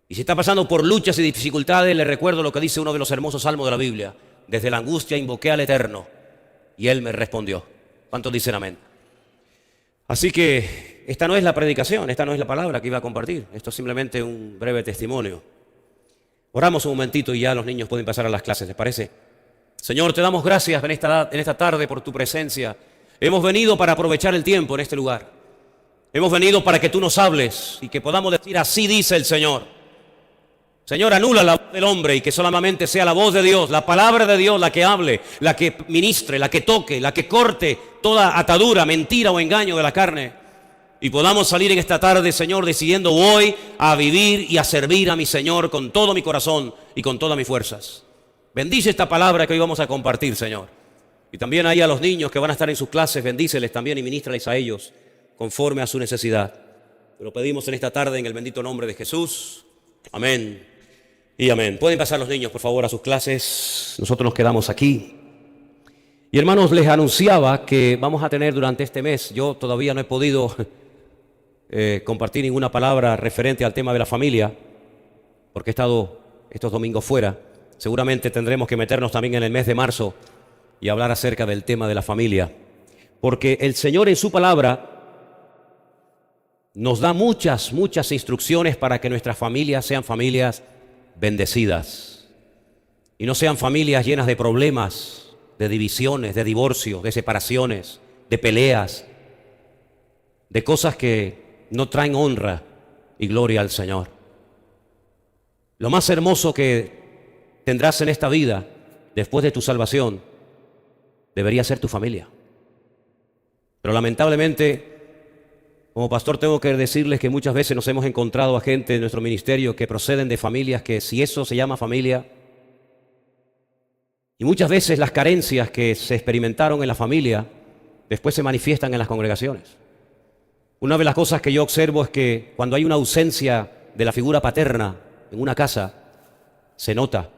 Y si está pasando por luchas y dificultades, le recuerdo lo que dice uno de los hermosos salmos de la Biblia. Desde la angustia invoqué al Eterno y Él me respondió. ¿Cuántos dicen amén? Así que esta no es la predicación, esta no es la palabra que iba a compartir. Esto es simplemente un breve testimonio. Oramos un momentito y ya los niños pueden pasar a las clases, ¿les parece? Señor, te damos gracias en esta tarde por tu presencia. Hemos venido para aprovechar el tiempo en este lugar. Hemos venido para que tú nos hables y que podamos decir, así dice el Señor. Señor, anula la voz del hombre y que solamente sea la voz de Dios, la palabra de Dios la que hable, la que ministre, la que toque, la que corte toda atadura, mentira o engaño de la carne. Y podamos salir en esta tarde, Señor, decidiendo hoy a vivir y a servir a mi Señor con todo mi corazón y con todas mis fuerzas. Bendice esta palabra que hoy vamos a compartir, Señor. Y también ahí a los niños que van a estar en sus clases, bendíceles también y ministrales a ellos conforme a su necesidad. Te lo pedimos en esta tarde en el bendito nombre de Jesús. Amén y amén. Pueden pasar los niños, por favor, a sus clases. Nosotros nos quedamos aquí. Y hermanos, les anunciaba que vamos a tener durante este mes, yo todavía no he podido compartir ninguna palabra referente al tema de la familia, porque he estado estos domingos fuera. Seguramente tendremos que meternos también en el mes de marzo y hablar acerca del tema de la familia. Porque el Señor en su palabra nos da muchas instrucciones para que nuestras familias sean familias bendecidas. Y no sean familias llenas de problemas, de divisiones, de divorcios, de separaciones, de peleas, de cosas que no traen honra y gloria al Señor. Lo más hermoso que tendrás en esta vida, después de tu salvación, debería ser tu familia. Pero lamentablemente, como pastor tengo que decirles que muchas veces nos hemos encontrado a gente de nuestro ministerio que proceden de familias que si eso se llama familia, y muchas veces las carencias que se experimentaron en la familia después se manifiestan en las congregaciones. Una de las cosas que yo observo es que cuando hay una ausencia de la figura paterna en una casa, se nota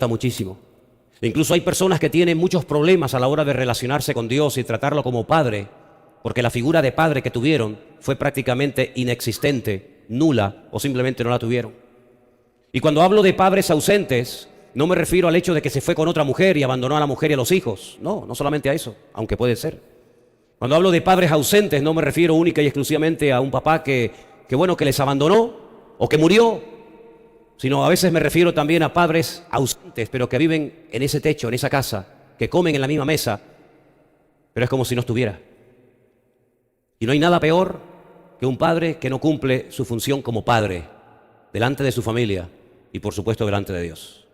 muchísimo. E incluso hay personas que tienen muchos problemas a la hora de relacionarse con Dios y tratarlo como padre, porque la figura de padre que tuvieron fue prácticamente inexistente, nula o simplemente no la tuvieron. Y cuando hablo de padres ausentes, no me refiero al hecho de que se fue con otra mujer y abandonó a la mujer y a los hijos. No solamente a eso, aunque puede ser. Cuando hablo de padres ausentes, no me refiero única y exclusivamente a un papá que les abandonó o que murió, sino a veces me refiero también a padres ausentes, pero que viven en ese techo, en esa casa, que comen en la misma mesa, pero es como si no estuviera. Y no hay nada peor que un padre que no cumple su función como padre, delante de su familia y por supuesto delante de Dios.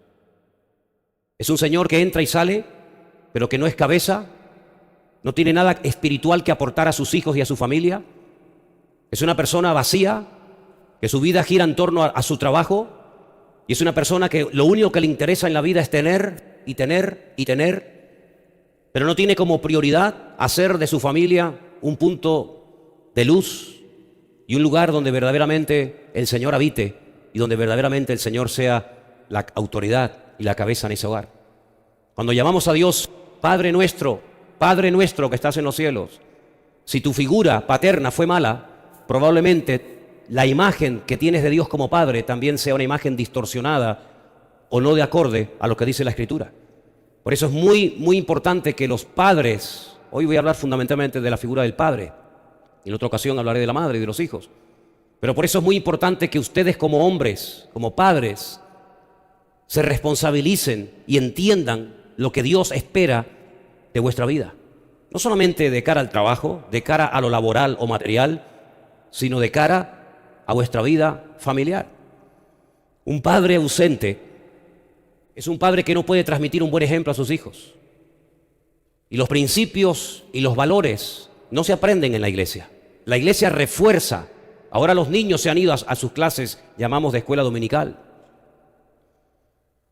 Es un señor que entra y sale, pero que no es cabeza, no tiene nada espiritual que aportar a sus hijos y a su familia. Es una persona vacía, que su vida gira en torno a su trabajo, Y es una persona que lo único que le interesa en la vida es tener y tener y tener, pero no tiene como prioridad hacer de su familia un punto de luz y un lugar donde verdaderamente el Señor habite y donde verdaderamente el Señor sea la autoridad y la cabeza en ese hogar. Cuando llamamos a Dios Padre nuestro que estás en los cielos, si tu figura paterna fue mala, probablemente la imagen que tienes de Dios como Padre también sea una imagen distorsionada o no de acorde a lo que dice la Escritura. Por eso es muy, muy importante que los padres, hoy voy a hablar fundamentalmente de la figura del padre, y en otra ocasión hablaré de la madre y de los hijos, pero por eso es muy importante que ustedes como hombres, como padres, se responsabilicen y entiendan lo que Dios espera de vuestra vida. No solamente de cara al trabajo, de cara a lo laboral o material, sino de cara a vuestra vida familiar. Un padre ausente es un padre que no puede transmitir un buen ejemplo a sus hijos. Y los principios y los valores no se aprenden en la iglesia. La iglesia refuerza. Ahora los niños se han ido a sus clases, llamamos de escuela dominical.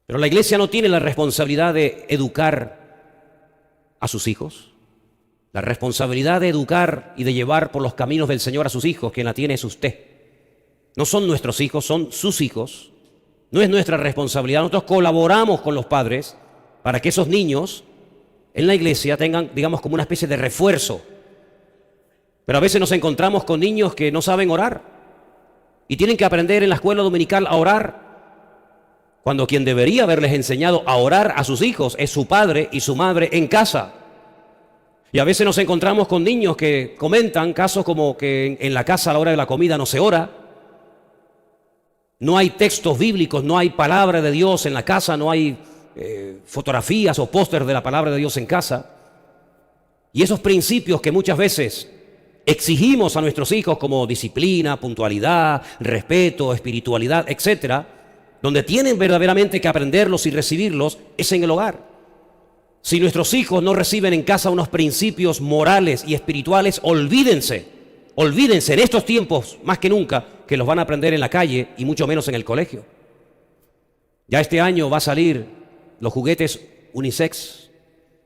Pero la iglesia no tiene la responsabilidad de educar a sus hijos. La responsabilidad de educar y de llevar por los caminos del Señor a sus hijos, quien la tiene es usted. No son nuestros hijos, son sus hijos. No es nuestra responsabilidad. Nosotros colaboramos con los padres para que esos niños en la iglesia tengan, digamos, como una especie de refuerzo. Pero a veces nos encontramos con niños que no saben orar y tienen que aprender en la escuela dominical a orar, cuando quien debería haberles enseñado a orar a sus hijos es su padre y su madre en casa. Y a veces nos encontramos con niños que comentan casos como que en la casa a la hora de la comida no se ora, no hay textos bíblicos, no hay palabra de Dios en la casa, no hay fotografías o pósters de la palabra de Dios en casa. Y esos principios que muchas veces exigimos a nuestros hijos como disciplina, puntualidad, respeto, espiritualidad, etcétera, donde tienen verdaderamente que aprenderlos y recibirlos es en el hogar. Si nuestros hijos no reciben en casa unos principios morales y espirituales, olvídense en estos tiempos más que nunca que los van a aprender en la calle y mucho menos en el colegio. Ya este año va a salir los juguetes unisex.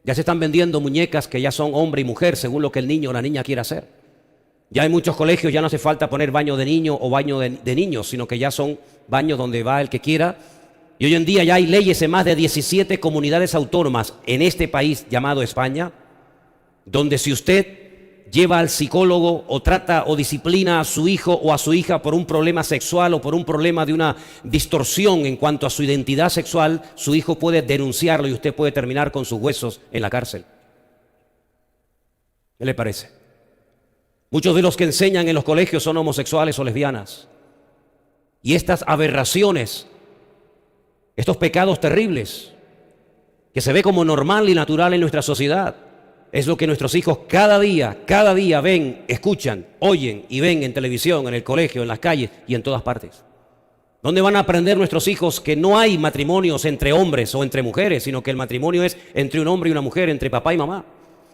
Ya se están vendiendo muñecas que ya son hombre y mujer según lo que el niño o la niña quiera hacer. Ya en muchos colegios ya no hace falta poner baño de niño o baño de niños, sino que ya son baños donde va el que quiera. Y hoy en día ya hay leyes en más de 17 comunidades autónomas en este país llamado España, donde si usted lleva al psicólogo o trata o disciplina a su hijo o a su hija por un problema sexual o por un problema de una distorsión en cuanto a su identidad sexual, su hijo puede denunciarlo y usted puede terminar con sus huesos en la cárcel. ¿Qué le parece? Muchos de los que enseñan en los colegios son homosexuales o lesbianas. Y estas aberraciones, estos pecados terribles, que se ve como normal y natural en nuestra sociedad, es lo que nuestros hijos cada día ven, escuchan, oyen y ven en televisión, en el colegio, en las calles y en todas partes. ¿Dónde van a aprender nuestros hijos que no hay matrimonios entre hombres o entre mujeres, sino que el matrimonio es entre un hombre y una mujer, entre papá y mamá?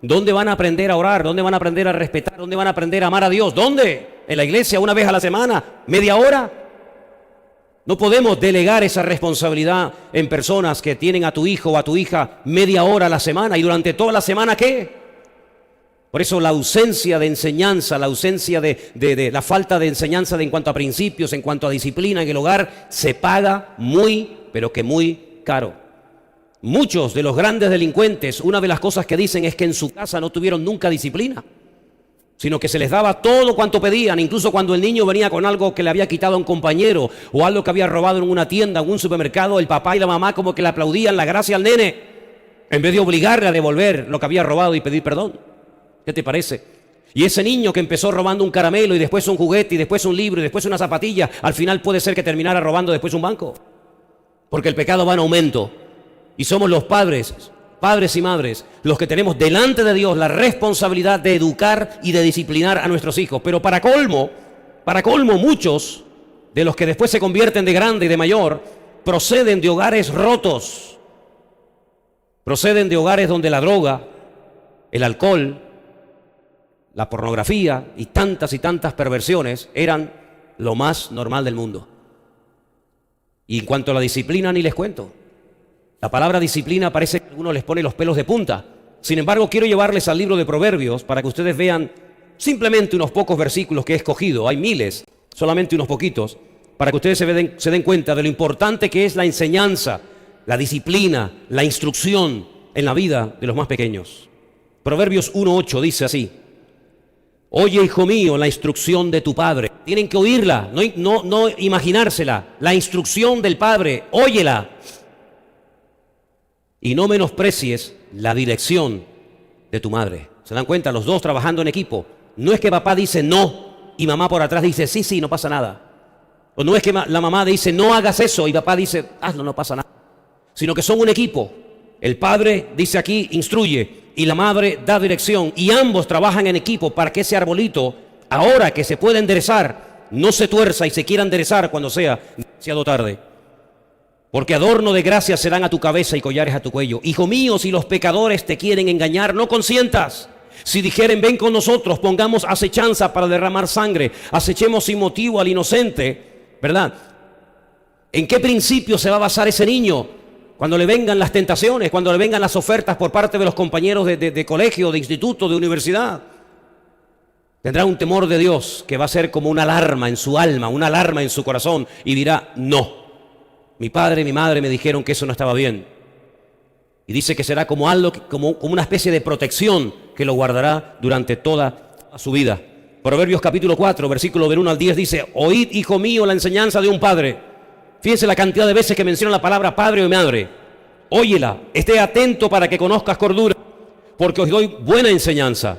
¿Dónde van a aprender a orar? ¿Dónde van a aprender a respetar? ¿Dónde van a aprender a amar a Dios? ¿Dónde? ¿En la iglesia una vez a la semana? ¿Media hora? No podemos delegar esa responsabilidad en personas que tienen a tu hijo o a tu hija media hora a la semana y durante toda la semana ¿qué? Por eso la ausencia de enseñanza, la ausencia de la falta de enseñanza en cuanto a principios, en cuanto a disciplina en el hogar, se paga muy, pero que muy caro. Muchos de los grandes delincuentes, una de las cosas que dicen es que en su casa no tuvieron nunca disciplina, sino que se les daba todo cuanto pedían, incluso cuando el niño venía con algo que le había quitado a un compañero o algo que había robado en una tienda, en un supermercado, el papá y la mamá como que le aplaudían la gracia al nene, en vez de obligarle a devolver lo que había robado y pedir perdón. ¿Qué te parece? Y ese niño que empezó robando un caramelo y después un juguete y después un libro y después una zapatilla, al final puede ser que terminara robando después un banco, porque el pecado va en aumento. Y somos los padres y madres, los que tenemos delante de Dios la responsabilidad de educar y de disciplinar a nuestros hijos. Pero para colmo, muchos de los que después se convierten de grande y de mayor, proceden de hogares rotos, proceden de hogares donde la droga, el alcohol, la pornografía y tantas perversiones eran lo más normal del mundo. Y en cuanto a la disciplina, ni les cuento. La palabra disciplina parece que a algunos les pone los pelos de punta. Sin embargo, quiero llevarles al libro de Proverbios para que ustedes vean simplemente unos pocos versículos que he escogido. Hay miles, solamente unos poquitos, para que ustedes se den cuenta de lo importante que es la enseñanza, la disciplina, la instrucción en la vida de los más pequeños. Proverbios 1:8 dice así: oye, hijo mío, la instrucción de tu padre. Tienen que oírla, no imaginársela. La instrucción del padre, óyela. Y no menosprecies la dirección de tu madre. ¿Se dan cuenta? Los dos trabajando en equipo. No es que papá dice no y mamá por atrás dice sí, no pasa nada. O no es que la mamá dice no hagas eso y papá dice hazlo, no pasa nada. Sino que son un equipo. El padre dice aquí instruye y la madre da dirección. Y ambos trabajan en equipo para que ese arbolito, ahora que se puede enderezar, no se tuerza y se quiera enderezar cuando sea demasiado tarde. Porque adorno de gracia serán a tu cabeza y collares a tu cuello. Hijo mío, si los pecadores te quieren engañar, no consientas. Si dijeren, ven con nosotros, pongamos acechanza para derramar sangre, acechemos sin motivo al inocente, ¿verdad? ¿En qué principio se va a basar ese niño? Cuando le vengan las tentaciones, cuando le vengan las ofertas por parte de los compañeros de colegio, de instituto, de universidad. Tendrá un temor de Dios que va a ser como una alarma en su alma, una alarma en su corazón y dirá, no. Mi padre y mi madre me dijeron que eso no estaba bien. Y dice que será como algo, como una especie de protección que lo guardará durante toda su vida. Proverbios capítulo 4, versículo del 1 al 10 dice: oíd, hijo mío, la enseñanza de un padre. Fíjense la cantidad de veces que menciona la palabra padre o madre. Óyela, esté atento para que conozcas cordura, porque os doy buena enseñanza.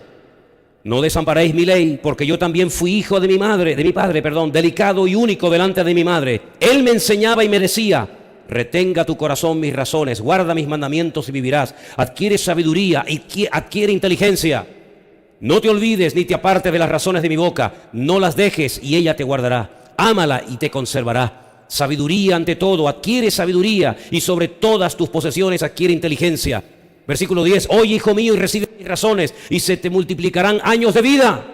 No desamparéis mi ley, porque yo también fui hijo de mi padre, delicado y único delante de mi madre. Él me enseñaba y me decía: retenga tu corazón mis razones, guarda mis mandamientos y vivirás. Adquiere sabiduría y adquiere inteligencia. No te olvides ni te apartes de las razones de mi boca. No las dejes y ella te guardará. Ámala y te conservará. Sabiduría ante todo, adquiere sabiduría, y sobre todas tus posesiones adquiere inteligencia. Versículo 10, oye, hijo mío, y recibe mis razones, y se te multiplicarán años de vida.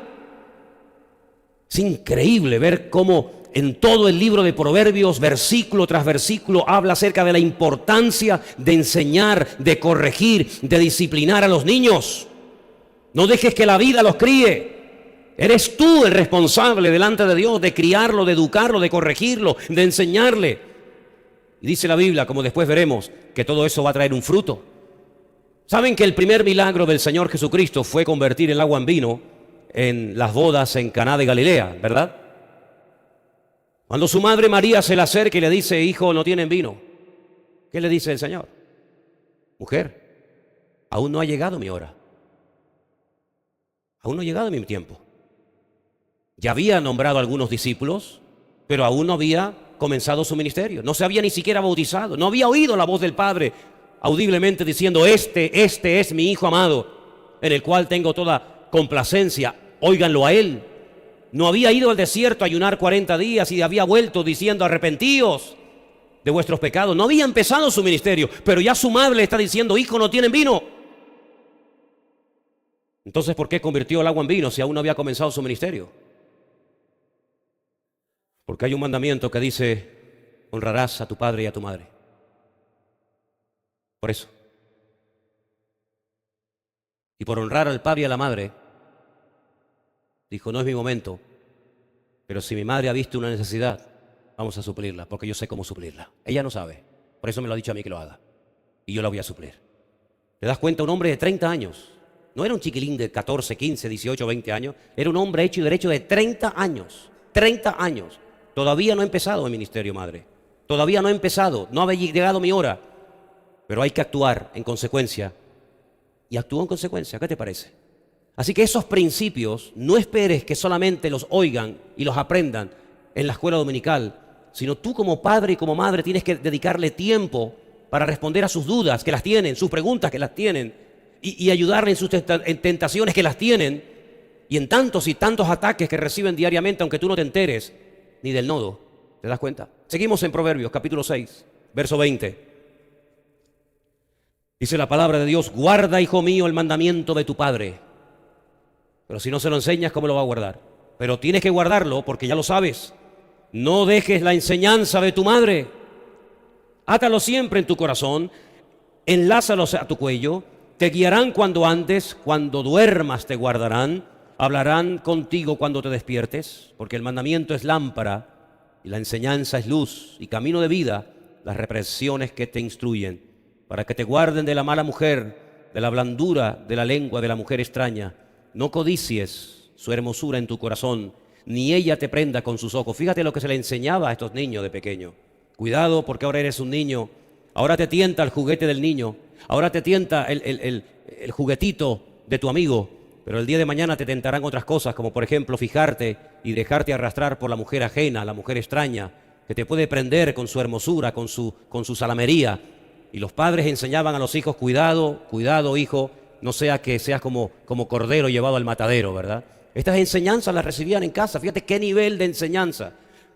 Es increíble ver cómo en todo el libro de Proverbios, versículo tras versículo, habla acerca de la importancia de enseñar, de corregir, de disciplinar a los niños. No dejes que la vida los críe. Eres tú el responsable delante de Dios de criarlo, de educarlo, de corregirlo, de enseñarle. Y dice la Biblia, como después veremos, que todo eso va a traer un fruto. ¿Saben que el primer milagro del Señor Jesucristo fue convertir el agua en vino en las bodas en Caná de Galilea, verdad? Cuando su madre María se le acerca y le dice, hijo, no tienen vino, ¿qué le dice el Señor? Mujer, aún no ha llegado mi hora. Aún no ha llegado mi tiempo. Ya había nombrado a algunos discípulos, pero aún no había comenzado su ministerio. No se había ni siquiera bautizado. No había oído la voz del Padre audiblemente diciendo, este es mi Hijo amado, en el cual tengo toda complacencia. Óiganlo a Él. No había ido al desierto a ayunar 40 días y había vuelto diciendo, arrepentíos de vuestros pecados. No había empezado su ministerio, pero ya su madre le está diciendo, hijo, no tienen vino. Entonces, ¿por qué convirtió el agua en vino si aún no había comenzado su ministerio? Porque hay un mandamiento que dice, honrarás a tu padre y a tu madre. Por eso. Y por honrar al padre y a la madre, dijo, no es mi momento, pero si mi madre ha visto una necesidad, vamos a suplirla, porque yo sé cómo suplirla. Ella no sabe, por eso me lo ha dicho a mí que lo haga. Y yo la voy a suplir. ¿Te das cuenta? Un hombre de 30 años. No era un chiquilín de 14, 15, 18, 20 años. Era un hombre hecho y derecho de 30 años. 30 años. Todavía no he empezado mi ministerio, madre. Todavía no he empezado. No ha llegado mi hora. Pero hay que actuar en consecuencia. Y actúo en consecuencia. ¿Qué te parece? Así que esos principios, no esperes que solamente los oigan y los aprendan en la escuela dominical, sino tú como padre y como madre tienes que dedicarle tiempo para responder a sus dudas que las tienen, sus preguntas que las tienen, y ayudarle en sus tentaciones que las tienen, y en tantos y tantos ataques que reciben diariamente, aunque tú no te enteres ni del nodo. ¿Te das cuenta? Seguimos en Proverbios, capítulo 6, verso 20. Dice la palabra de Dios, guarda, hijo mío, el mandamiento de tu padre. Pero si no se lo enseñas, ¿cómo lo va a guardar? Pero tienes que guardarlo porque ya lo sabes. No dejes la enseñanza de tu madre. Átalos siempre en tu corazón, enlázalos a tu cuello, te guiarán cuando andes, cuando duermas te guardarán, hablarán contigo cuando te despiertes, porque el mandamiento es lámpara y la enseñanza es luz y camino de vida, las reprensiones que te instruyen, para que te guarden de la mala mujer, de la blandura de la lengua de la mujer extraña. No codicies su hermosura en tu corazón, ni ella te prenda con sus ojos. Fíjate lo que se le enseñaba a estos niños de pequeño. Cuidado, porque ahora eres un niño, ahora te tienta el juguete del niño, ahora te tienta el juguetito de tu amigo, pero el día de mañana te tentarán otras cosas, como por ejemplo fijarte y dejarte arrastrar por la mujer ajena, la mujer extraña, que te puede prender con su hermosura, con su salamería. Y los padres enseñaban a los hijos, cuidado, cuidado hijo, no sea que seas como cordero llevado al matadero, ¿verdad? Estas enseñanzas las recibían en casa. Fíjate qué nivel de enseñanza.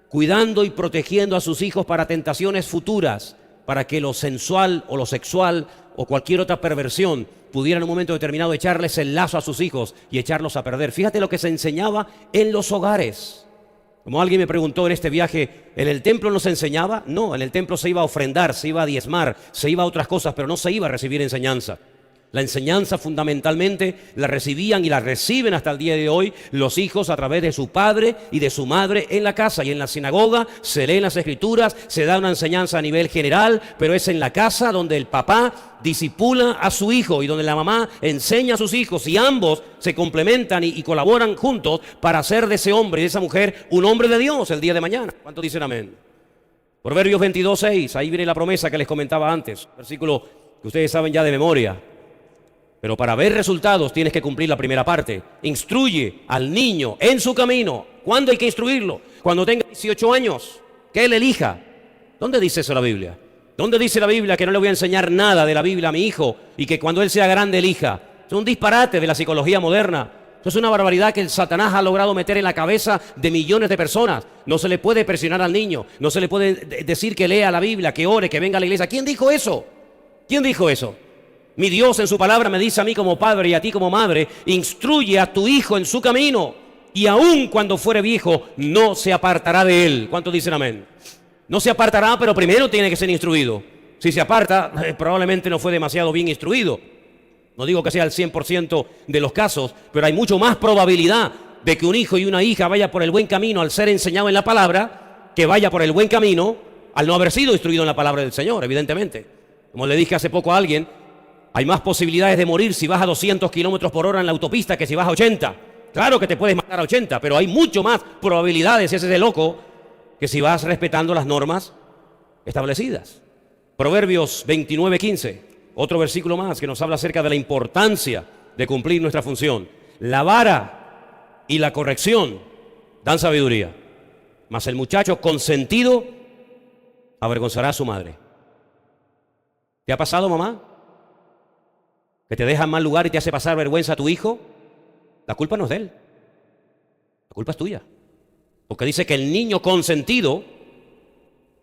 Cuidando y protegiendo a sus hijos para tentaciones futuras, para que lo sensual o lo sexual o cualquier otra perversión pudiera en un momento determinado echarles el lazo a sus hijos y echarlos a perder. Fíjate lo que se enseñaba en los hogares. Como alguien me preguntó en este viaje, ¿en el templo no se enseñaba? No, en el templo se iba a ofrendar, se iba a diezmar, se iba a otras cosas, pero no se iba a recibir enseñanza. La enseñanza fundamentalmente la recibían y la reciben hasta el día de hoy los hijos a través de su padre y de su madre en la casa. Y en la sinagoga se leen las escrituras, se da una enseñanza a nivel general, pero es en la casa donde el papá disipula a su hijo y donde la mamá enseña a sus hijos, y ambos se complementan y colaboran juntos para hacer de ese hombre y de esa mujer un hombre de Dios el día de mañana. ¿Cuántos dicen amén? Proverbios 22:6, ahí viene la promesa que les comentaba antes, versículo que ustedes saben ya de memoria. Pero para ver resultados tienes que cumplir la primera parte. Instruye al niño en su camino. ¿Cuándo hay que instruirlo? Cuando tenga 18 años, que él elija. ¿Dónde dice eso la Biblia? ¿Dónde dice la Biblia que no le voy a enseñar nada de la Biblia a mi hijo y que cuando él sea grande elija? Es un disparate de la psicología moderna. Eso es una barbaridad que el Satanás ha logrado meter en la cabeza de millones de personas. No se le puede presionar al niño, no se le puede decir que lea la Biblia, que ore, que venga a la iglesia. ¿Quién dijo eso? ¿Quién dijo eso? Mi Dios en su palabra me dice a mí como padre y a ti como madre, instruye a tu hijo en su camino y aun cuando fuere viejo no se apartará de él. ¿Cuántos dicen amén? No se apartará, pero primero tiene que ser instruido. Si se aparta, probablemente no fue demasiado bien instruido. No digo que sea el 100% de los casos, pero hay mucho más probabilidad de que un hijo y una hija vaya por el buen camino al ser enseñado en la palabra, que vaya por el buen camino al no haber sido instruido en la palabra del Señor, evidentemente. Como le dije hace poco a alguien, hay más posibilidades de morir si vas a 200 kilómetros por hora en la autopista que si vas a 80. Claro que te puedes matar a 80, pero hay mucho más probabilidades, si ese es de loco, que si vas respetando las normas establecidas. Proverbios 29:15, otro versículo más que nos habla acerca de la importancia de cumplir nuestra función. La vara y la corrección dan sabiduría, mas el muchacho consentido avergonzará a su madre. ¿Te ha pasado, mamá? ¿Que te deja en mal lugar y te hace pasar vergüenza a tu hijo? La culpa no es de él. La culpa es tuya. Porque dice que el niño consentido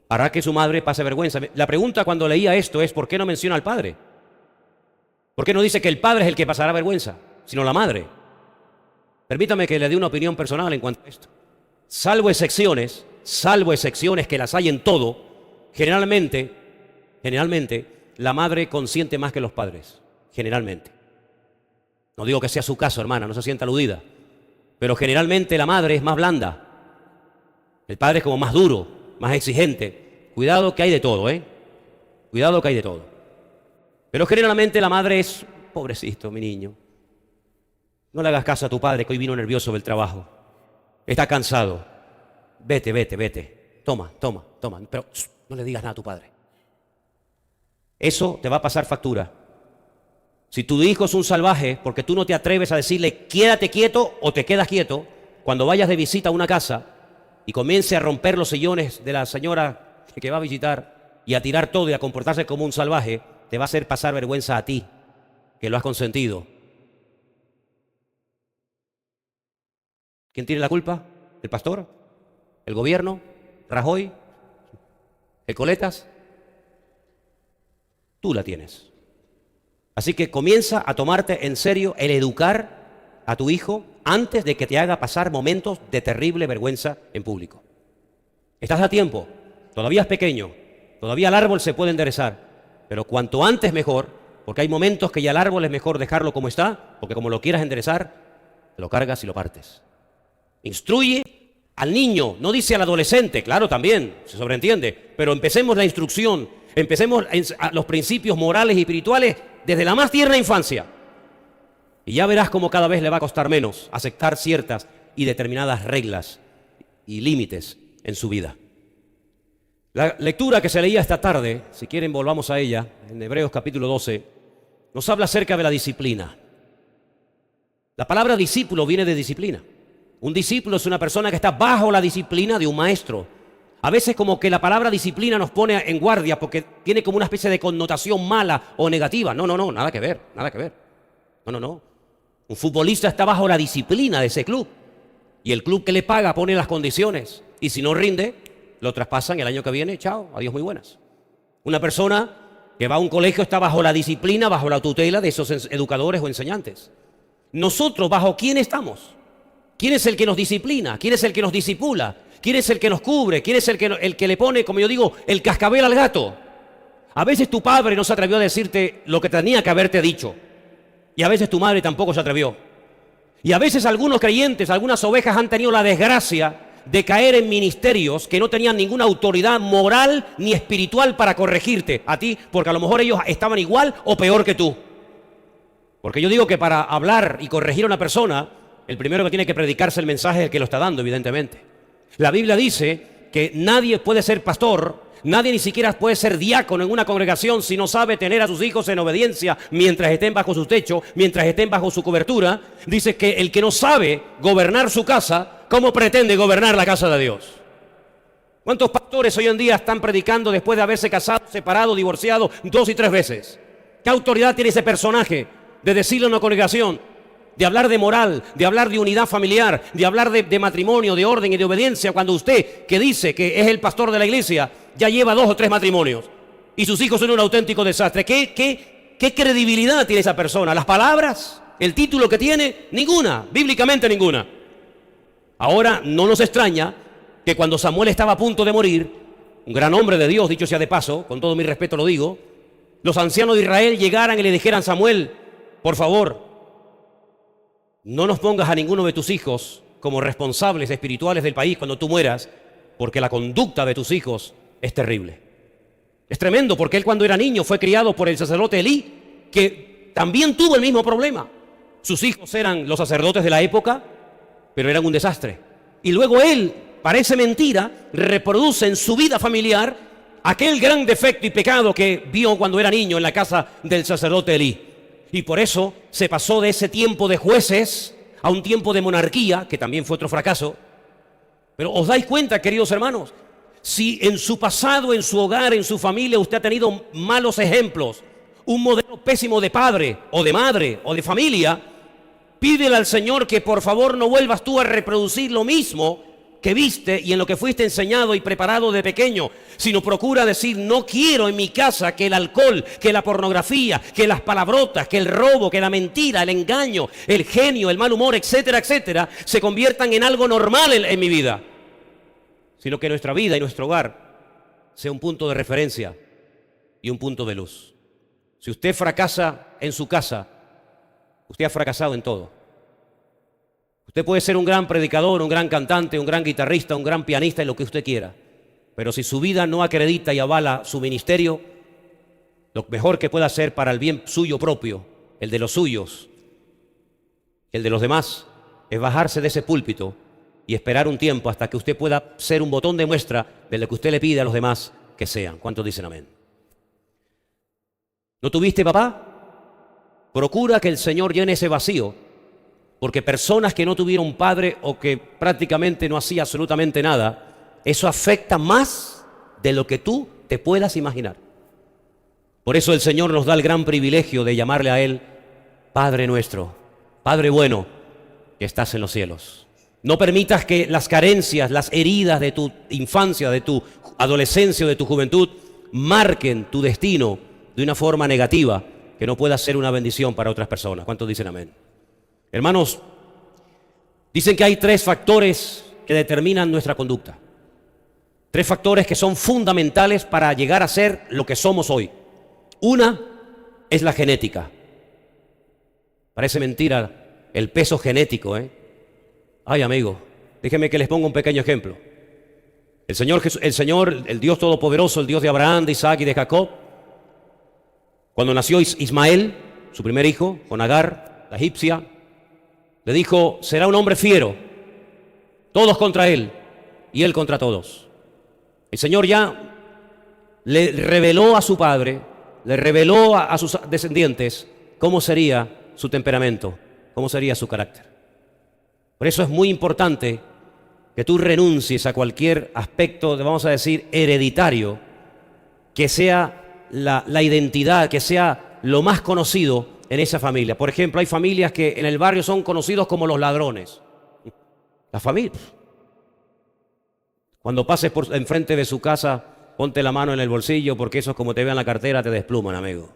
hará que su madre pase vergüenza. La pregunta cuando leía esto es, ¿por qué no menciona al padre? ¿Por qué no dice que el padre es el que pasará vergüenza, sino la madre? Permítame que le dé una opinión personal en cuanto a esto. Salvo excepciones que las hay en todo, generalmente, la madre consiente más que los padres. Generalmente. No digo que sea su caso, hermana, no se sienta aludida. Pero generalmente la madre es más blanda. El padre es como más duro, más exigente. Cuidado que hay de todo, ¿eh? Cuidado que hay de todo. Pero generalmente la madre es, pobrecito, mi niño. No le hagas caso a tu padre que hoy vino nervioso del trabajo. Está cansado. Vete. Toma. Pero no le digas nada a tu padre. Eso te va a pasar factura. Si tu hijo es un salvaje, porque tú no te atreves a decirle quédate quieto o te quedas quieto, cuando vayas de visita a una casa y comience a romper los sillones de la señora que va a visitar y a tirar todo y a comportarse como un salvaje, te va a hacer pasar vergüenza a ti, que lo has consentido. ¿Quién tiene la culpa? ¿El pastor? ¿El gobierno? ¿Rajoy? ¿El Coletas? Tú la tienes. Así que comienza a tomarte en serio el educar a tu hijo antes de que te haga pasar momentos de terrible vergüenza en público. Estás a tiempo, todavía es pequeño, Todavía el árbol se puede enderezar, pero cuanto antes mejor, porque hay momentos que ya el árbol es mejor dejarlo como está, porque como lo quieras enderezar, te lo cargas y lo partes. Instruye al niño, no dice al adolescente, claro, también, se sobreentiende, pero empecemos la instrucción, empecemos los principios morales y espirituales desde la más tierna infancia. Y ya verás cómo cada vez le va a costar menos aceptar ciertas y determinadas reglas y límites en su vida. La lectura que se leía esta tarde, si quieren volvamos a ella, en Hebreos capítulo 12, nos habla acerca de la disciplina. La palabra discípulo viene de disciplina. Un discípulo es una persona que está bajo la disciplina de un maestro. A veces como que la palabra disciplina nos pone en guardia porque tiene como una especie de connotación mala o negativa. No, nada que ver, nada que ver. No. Un futbolista está bajo la disciplina de ese club. Y el club que le paga pone las condiciones. Y si no rinde, lo traspasan el año que viene. Chao, adiós, muy buenas. Una persona que va a un colegio está bajo la disciplina, bajo la tutela de esos educadores o enseñantes. Nosotros, ¿bajo quién estamos? ¿Quién es el que nos disciplina? ¿Quién es el que nos disipula? ¿Quién es el que nos cubre? ¿Quién es el que le pone, como yo digo, el cascabel al gato? A veces tu padre no se atrevió a decirte lo que tenía que haberte dicho. Y a veces tu madre tampoco se atrevió. Y a veces algunos creyentes, algunas ovejas han tenido la desgracia de caer en ministerios que no tenían ninguna autoridad moral ni espiritual para corregirte a ti, porque a lo mejor ellos estaban igual o peor que tú. Porque yo digo que para hablar y corregir a una persona, el primero que tiene que predicarse el mensaje es el que lo está dando, evidentemente. La Biblia dice que nadie puede ser pastor, nadie ni siquiera puede ser diácono en una congregación si no sabe tener a sus hijos en obediencia mientras estén bajo su techo, mientras estén bajo su cobertura. Dice que el que no sabe gobernar su casa, ¿cómo pretende gobernar la casa de Dios? ¿Cuántos pastores hoy en día están predicando después de haberse casado, separado, divorciado 2 y 3 veces? ¿Qué autoridad tiene ese personaje de decirle a una congregación, de hablar de moral, de hablar de unidad familiar, de hablar de matrimonio, de orden y de obediencia, cuando usted, que dice que es el pastor de la iglesia, ya lleva 2 o 3 matrimonios y sus hijos son un auténtico desastre? ¿Qué credibilidad tiene esa persona? ¿Las palabras? ¿El título que tiene? Ninguna, bíblicamente ninguna. Ahora no nos extraña que cuando Samuel estaba a punto de morir, un gran hombre de Dios, dicho sea de paso, con todo mi respeto lo digo, los ancianos de Israel llegaran y le dijeran: Samuel, por favor, no nos pongas a ninguno de tus hijos como responsables espirituales del país cuando tú mueras, porque la conducta de tus hijos es terrible. Es tremendo, porque él cuando era niño fue criado por el sacerdote Elí, que también tuvo el mismo problema. Sus hijos eran los sacerdotes de la época, pero eran un desastre. Y luego él, parece mentira, reproduce en su vida familiar aquel gran defecto y pecado que vio cuando era niño en la casa del sacerdote Elí. Y por eso se pasó de ese tiempo de jueces a un tiempo de monarquía, que también fue otro fracaso. Pero ¿os dais cuenta, queridos hermanos? Si en su pasado, en su hogar, en su familia, usted ha tenido malos ejemplos, un modelo pésimo de padre o de madre o de familia, pídele al Señor que por favor no vuelvas tú a reproducir lo mismo que viste y en lo que fuiste enseñado y preparado de pequeño, sino procura decir: no quiero en mi casa que el alcohol, que la pornografía, que las palabrotas, que el robo, que la mentira, el engaño, el genio, el mal humor, etcétera, etcétera, se conviertan en algo normal en mi vida, sino que nuestra vida y nuestro hogar sea un punto de referencia y un punto de luz. Si usted fracasa en su casa, usted ha fracasado en todo. Usted puede ser un gran predicador, un gran cantante, un gran guitarrista, un gran pianista y lo que usted quiera. Pero si su vida no acredita y avala su ministerio, lo mejor que puede hacer para el bien suyo propio, el de los suyos, el de los demás, es bajarse de ese púlpito y esperar un tiempo hasta que usted pueda ser un botón de muestra de lo que usted le pide a los demás que sean. ¿Cuántos dicen amén? ¿No tuviste papá? Procura que el Señor llene ese vacío. Porque personas que no tuvieron padre o que prácticamente no hacía absolutamente nada, eso afecta más de lo que tú te puedas imaginar. Por eso el Señor nos da el gran privilegio de llamarle a Él Padre nuestro, Padre bueno, que estás en los cielos. No permitas que las carencias, las heridas de tu infancia, de tu adolescencia o de tu juventud marquen tu destino de una forma negativa que no pueda ser una bendición para otras personas. ¿Cuántos dicen amén? Hermanos, dicen que hay 3 factores que determinan nuestra conducta. Tres factores que son fundamentales para llegar a ser lo que somos hoy. Una es la genética. Parece mentira el peso genético, ¿eh? Ay, amigo, déjenme que les ponga un pequeño ejemplo. El Señor, el Dios Todopoderoso, el Dios de Abraham, de Isaac y de Jacob, cuando nació Ismael, su primer hijo, con Agar, la egipcia, le dijo: será un hombre fiero, todos contra él y él contra todos. El Señor ya le reveló a su padre, le reveló a sus descendientes cómo sería su temperamento, cómo sería su carácter. Por eso es muy importante que tú renuncies a cualquier aspecto, vamos a decir, hereditario, que sea la identidad, que sea lo más conocido en esa familia. Por ejemplo, hay familias que en el barrio son conocidos como los ladrones. La familia. Cuando pases por enfrente de su casa, ponte la mano en el bolsillo, porque eso es como te vean la cartera, te despluman, amigo.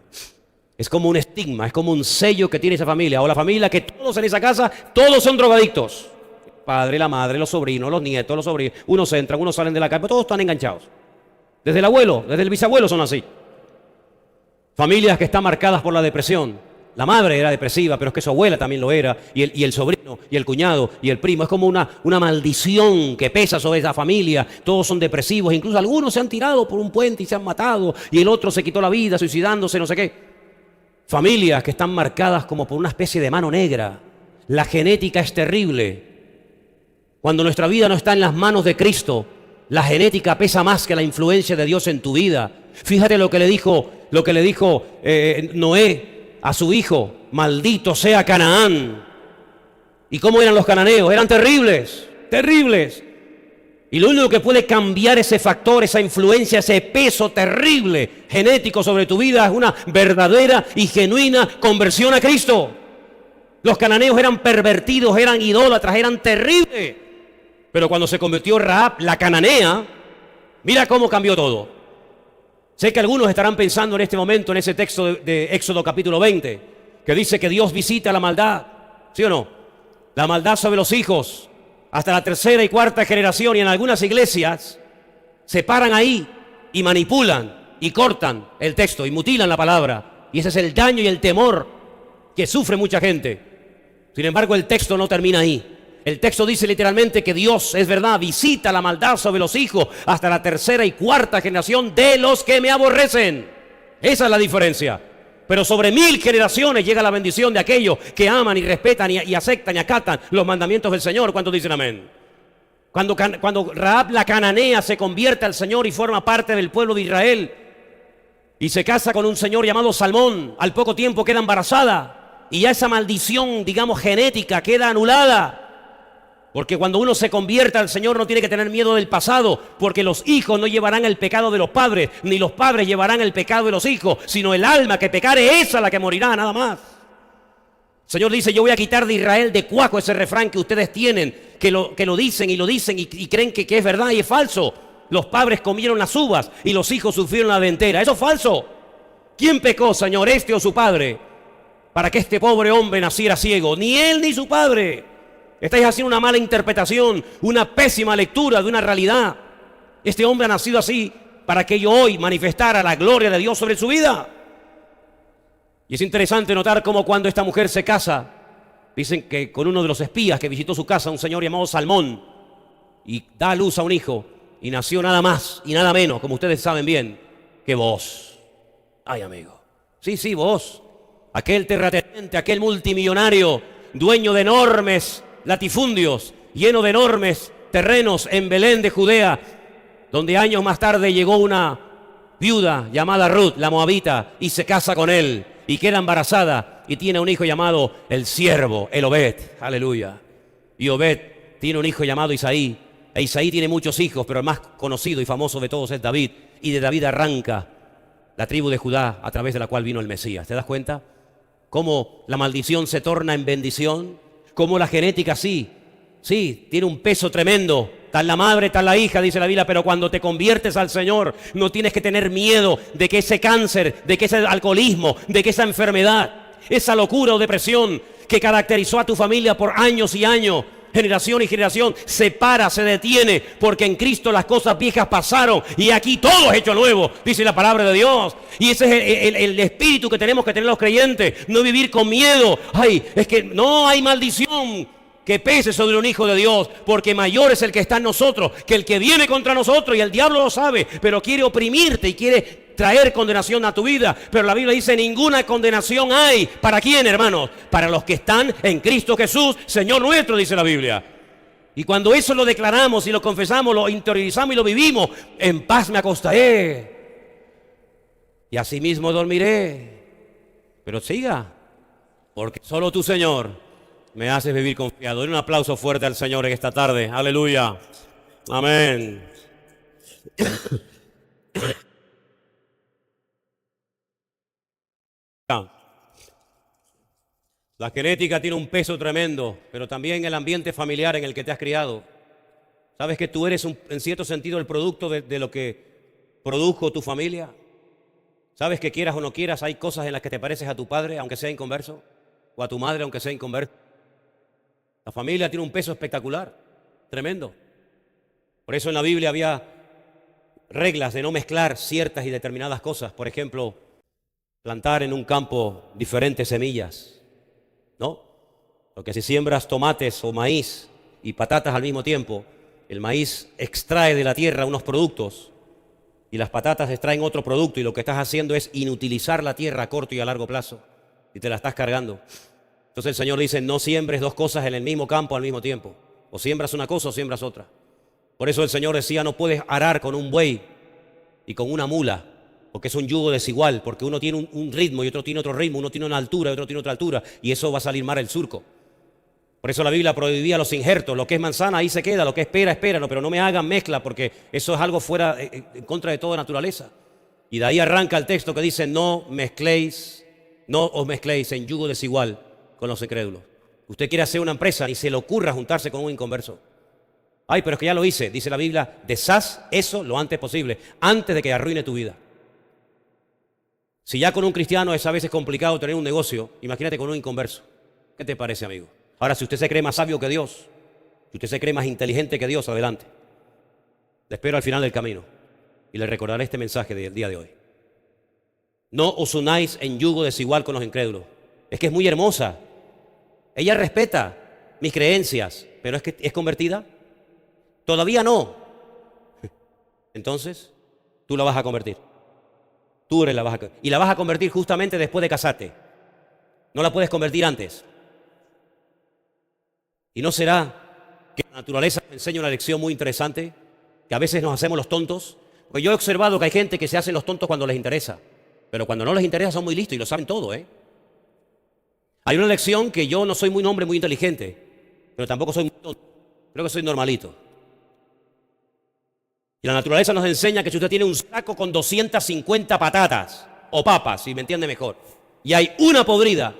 Es como un estigma, es como un sello que tiene esa familia. O la familia que todos en esa casa, todos son drogadictos. El padre, la madre, los sobrinos, los nietos, los sobrinos. Unos entran, unos salen de la casa, pero todos están enganchados. Desde el abuelo, desde el bisabuelo son así. Familias que están marcadas por la depresión. La madre era depresiva, pero es que su abuela también lo era. Y el sobrino, y el cuñado, y el primo. Es como una maldición que pesa sobre esa familia. Todos son depresivos. Incluso algunos se han tirado por un puente y se han matado. Y el otro se quitó la vida suicidándose, no sé qué. Familias que están marcadas como por una especie de mano negra. La genética es terrible. Cuando nuestra vida no está en las manos de Cristo, la genética pesa más que la influencia de Dios en tu vida. Fíjate lo que le dijo Noé a su hijo: maldito sea Canaán. ¿Y cómo eran los cananeos? Eran terribles, terribles. Y lo único que puede cambiar ese factor, esa influencia, ese peso terrible genético sobre tu vida es una verdadera y genuina conversión a Cristo. Los cananeos eran pervertidos, eran idólatras, eran terribles. Pero cuando se convirtió Rahab, la cananea, mira cómo cambió todo. Sé que algunos estarán pensando en este momento en ese texto de Éxodo capítulo 20, que dice que Dios visita la maldad, ¿sí o no? La maldad sobre los hijos, hasta la tercera y cuarta generación, y en algunas iglesias se paran ahí y manipulan y cortan el texto y mutilan la palabra. Y ese es el daño y el temor que sufre mucha gente. Sin embargo, el texto no termina ahí. El texto dice literalmente que Dios, es verdad, visita la maldad sobre los hijos hasta la tercera y cuarta generación de los que me aborrecen. Esa es la diferencia. Pero sobre 1000 generaciones llega la bendición de aquellos que aman y respetan y aceptan y acatan los mandamientos del Señor. ¿Cuántos dicen amén? Cuando Rahab la cananea se convierte al Señor y forma parte del pueblo de Israel y se casa con un señor llamado Salmón, al poco tiempo queda embarazada y ya esa maldición, digamos, genética queda anulada. Porque cuando uno se convierte al Señor no tiene que tener miedo del pasado, porque los hijos no llevarán el pecado de los padres, ni los padres llevarán el pecado de los hijos, sino el alma que pecare, esa la que morirá, nada más. El Señor dice: yo voy a quitar de Israel de cuajo ese refrán que ustedes tienen, que lo dicen y creen que es verdad y es falso. Los padres comieron las uvas y los hijos sufrieron la dentera. Eso es falso. ¿Quién pecó, Señor, este o su padre, para que este pobre hombre naciera ciego? Ni él ni su padre. Estáis haciendo una mala interpretación, una pésima lectura de una realidad. Este hombre ha nacido así para que yo hoy manifestara la gloria de Dios sobre su vida. Y es interesante notar cómo cuando esta mujer se casa, dicen que con uno de los espías que visitó su casa, un señor llamado Salmón, y da a luz a un hijo, y nació nada más y nada menos, como ustedes saben bien, que vos. Ay, amigo. Sí, vos. Aquel terrateniente, aquel multimillonario, dueño de enormes latifundios, lleno de enormes terrenos en Belén de Judea, donde años más tarde llegó una viuda llamada Ruth, la moabita, y se casa con él y queda embarazada y tiene un hijo llamado el siervo, el Obed, aleluya. Y Obed tiene un hijo llamado Isaí, e Isaí tiene muchos hijos, pero el más conocido y famoso de todos es David, y de David arranca la tribu de Judá a través de la cual vino el Mesías. ¿Te das cuenta? Cómo la maldición se torna en bendición. Como la genética sí, tiene un peso tremendo. Tal la madre, tal la hija, dice la Biblia, pero cuando te conviertes al Señor, no tienes que tener miedo de que ese cáncer, de que ese alcoholismo, de que esa enfermedad, esa locura o depresión que caracterizó a tu familia por años y años, generación y generación se para, se detiene, porque en Cristo las cosas viejas pasaron y aquí todo es hecho nuevo, dice la palabra de Dios. Y ese es el espíritu que tenemos que tener los creyentes, no vivir con miedo. Ay, es que no hay maldición que pese sobre un hijo de Dios, porque mayor es el que está en nosotros que el que viene contra nosotros, y el diablo lo sabe, pero quiere oprimirte y quiere traer condenación a tu vida. Pero la Biblia dice: ninguna condenación hay. ¿Para quién, hermanos? Para los que están en Cristo Jesús, Señor nuestro, dice la Biblia. Y cuando eso lo declaramos y lo confesamos, lo interiorizamos y lo vivimos, en paz me acostaré y asimismo dormiré. Pero siga, porque solo tú, Señor, me haces vivir confiado. Un aplauso fuerte al Señor en esta tarde. Aleluya. Amén. La genética tiene un peso tremendo, pero también el ambiente familiar en el que te has criado. ¿Sabes que tú eres, en cierto sentido, el producto de lo que produjo tu familia? ¿Sabes que quieras o no quieras, hay cosas en las que te pareces a tu padre, aunque sea inconverso? O a tu madre, aunque sea inconverso. La familia tiene un peso espectacular, tremendo. Por eso en la Biblia había reglas de no mezclar ciertas y determinadas cosas. Por ejemplo, plantar en un campo diferentes semillas, ¿no? Porque si siembras tomates o maíz y patatas al mismo tiempo, el maíz extrae de la tierra unos productos y las patatas extraen otro producto, y lo que estás haciendo es inutilizar la tierra a corto y a largo plazo, y te la estás cargando. Entonces el Señor dice: no siembres dos cosas en el mismo campo al mismo tiempo. O siembras una cosa o siembras otra. Por eso el Señor decía: no puedes arar con un buey y con una mula, porque es un yugo desigual, porque uno tiene un ritmo y otro tiene otro ritmo, uno tiene una altura y otro tiene otra altura, y eso va a salir mal el surco. Por eso la Biblia prohibía los injertos. Lo que es manzana, ahí se queda; lo que es pera, espéralo, pero no me hagan mezcla, porque eso es algo fuera, en contra de toda naturaleza. Y de ahí arranca el texto que dice: no os mezcléis en yugo desigual con los incrédulos. Usted quiere hacer una empresa, ni se le ocurra juntarse con un inconverso. Ay, pero es que ya lo hice. Dice la Biblia: deshaz eso lo antes posible, antes de que arruine tu vida. Si ya con un cristiano es a veces complicado tener un negocio, imagínate con un inconverso. ¿Qué te parece, amigo? Ahora, si usted se cree más sabio que Dios, si usted se cree más inteligente que Dios, adelante. Le espero al final del camino y le recordaré este mensaje del día de hoy. No os unáis en yugo desigual con los incrédulos. Es que es muy hermosa. Ella respeta mis creencias, pero es que es convertida. Todavía no. Entonces, tú la vas a convertir. Tú eres y la vas a convertir justamente después de casarte. No la puedes convertir antes. ¿Y no será que la naturaleza nos enseña una lección muy interesante? Que a veces nos hacemos los tontos. Porque yo he observado que hay gente que se hacen los tontos cuando les interesa, pero cuando no les interesa son muy listos y lo saben todo, ¿eh? Hay una lección que yo no soy un hombre muy inteligente, pero tampoco soy muy tonto. Creo que soy normalito. Y la naturaleza nos enseña que si usted tiene un saco con 250 patatas o papas, si me entiende mejor, y hay una podrida,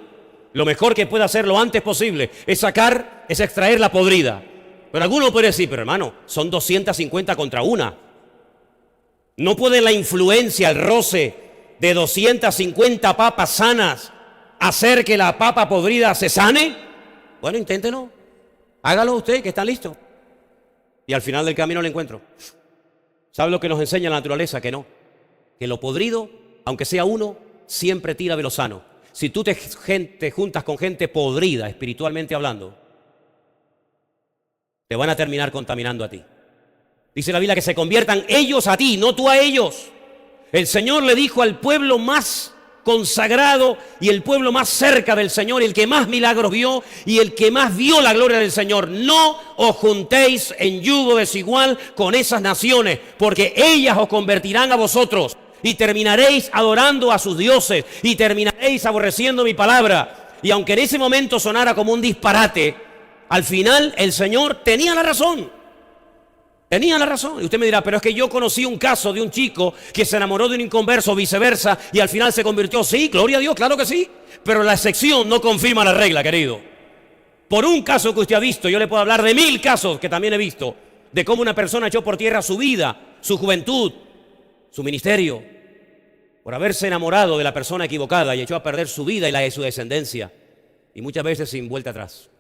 lo mejor que puede hacer lo antes posible es extraer la podrida. Pero alguno puede decir: pero hermano, son 250 contra una. ¿No puede la influencia, el roce de 250 papas sanas hacer que la papa podrida se sane? Bueno, inténtelo. Hágalo usted, que está listo. Y al final del camino lo encuentro. ¿Sabe lo que nos enseña la naturaleza? Que no. Que lo podrido, aunque sea uno, siempre tira de lo sano. Si tú te juntas con gente podrida, espiritualmente hablando, te van a terminar contaminando a ti. Dice la Biblia que se conviertan ellos a ti, no tú a ellos. El Señor le dijo al pueblo más consagrado y el pueblo más cerca del Señor, el que más milagros vio y el que más vio la gloria del Señor: no os juntéis en yugo desigual con esas naciones, porque ellas os convertirán a vosotros y terminaréis adorando a sus dioses y terminaréis aborreciendo mi palabra. Y aunque en ese momento sonara como un disparate, al final el Señor tenía la razón. Tenía la razón. Y usted me dirá: pero es que yo conocí un caso de un chico que se enamoró de un inconverso o viceversa y al final se convirtió. Sí, gloria a Dios, claro que sí. Pero la excepción no confirma la regla, querido. Por un caso que usted ha visto, yo le puedo hablar de 1000 casos que también he visto, de cómo una persona echó por tierra su vida, su juventud, su ministerio, por haberse enamorado de la persona equivocada, y echó a perder su vida y la de su descendencia. Y muchas veces sin vuelta atrás.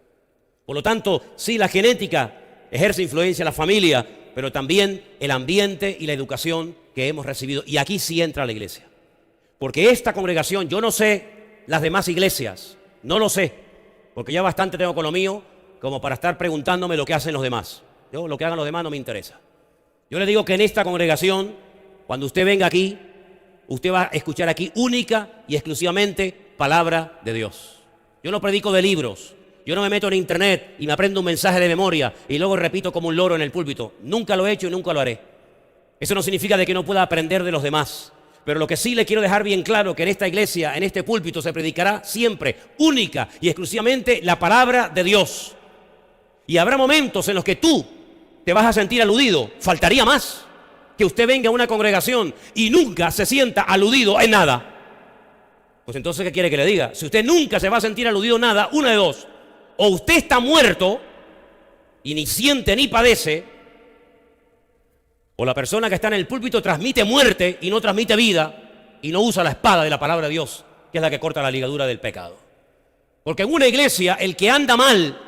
Por lo tanto, sí, la genética ejerce influencia en la familia, pero también el ambiente y la educación que hemos recibido. Y aquí sí entra la iglesia. Porque esta congregación, yo no sé las demás iglesias, no lo sé, porque ya bastante tengo con lo mío como para estar preguntándome lo que hacen los demás. Yo, lo que hagan los demás no me interesa. Yo le digo que en esta congregación, cuando usted venga aquí, usted va a escuchar aquí única y exclusivamente palabra de Dios. Yo no predico de libros. Yo no me meto en internet y me aprendo un mensaje de memoria y luego repito como un loro en el púlpito. Nunca lo he hecho y nunca lo haré. Eso no significa de que no pueda aprender de los demás. Pero lo que sí le quiero dejar bien claro, que en esta iglesia, en este púlpito, se predicará siempre, única y exclusivamente, la palabra de Dios. Y habrá momentos en los que tú te vas a sentir aludido. Faltaría más que usted venga a una congregación y nunca se sienta aludido en nada. Pues entonces, ¿qué quiere que le diga? Si usted nunca se va a sentir aludido en nada, una de dos. O usted está muerto y ni siente ni padece, o la persona que está en el púlpito transmite muerte y no transmite vida y no usa la espada de la palabra de Dios, que es la que corta la ligadura del pecado. Porque en una iglesia el que anda mal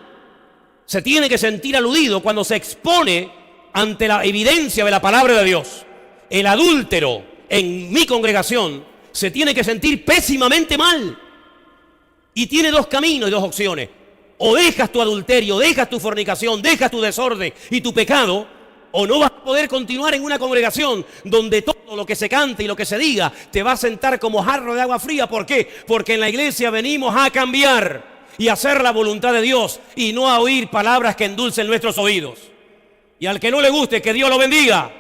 se tiene que sentir aludido cuando se expone ante la evidencia de la palabra de Dios. El adúltero en mi congregación se tiene que sentir pésimamente mal. Y tiene dos caminos y dos opciones. O dejas tu adulterio, dejas tu fornicación, dejas tu desorden y tu pecado, o no vas a poder continuar en una congregación donde todo lo que se cante y lo que se diga te va a sentar como jarro de agua fría. ¿Por qué? Porque en la iglesia venimos a cambiar y a hacer la voluntad de Dios y no a oír palabras que endulcen nuestros oídos. Y al que no le guste, que Dios lo bendiga.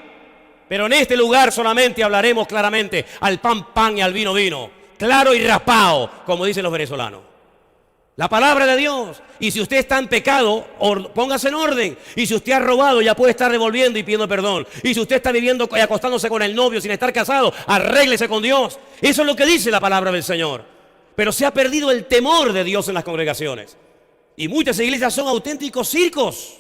Pero en este lugar solamente hablaremos claramente al pan, pan y al vino, vino. Claro y raspado, como dicen los venezolanos. La palabra de Dios. Y si usted está en pecado, póngase en orden. Y si usted ha robado, ya puede estar devolviendo y pidiendo perdón. Y si usted está viviendo y acostándose con el novio sin estar casado, arréglese con Dios. Eso es lo que dice la palabra del Señor. Pero se ha perdido el temor de Dios en las congregaciones. Y muchas iglesias son auténticos circos.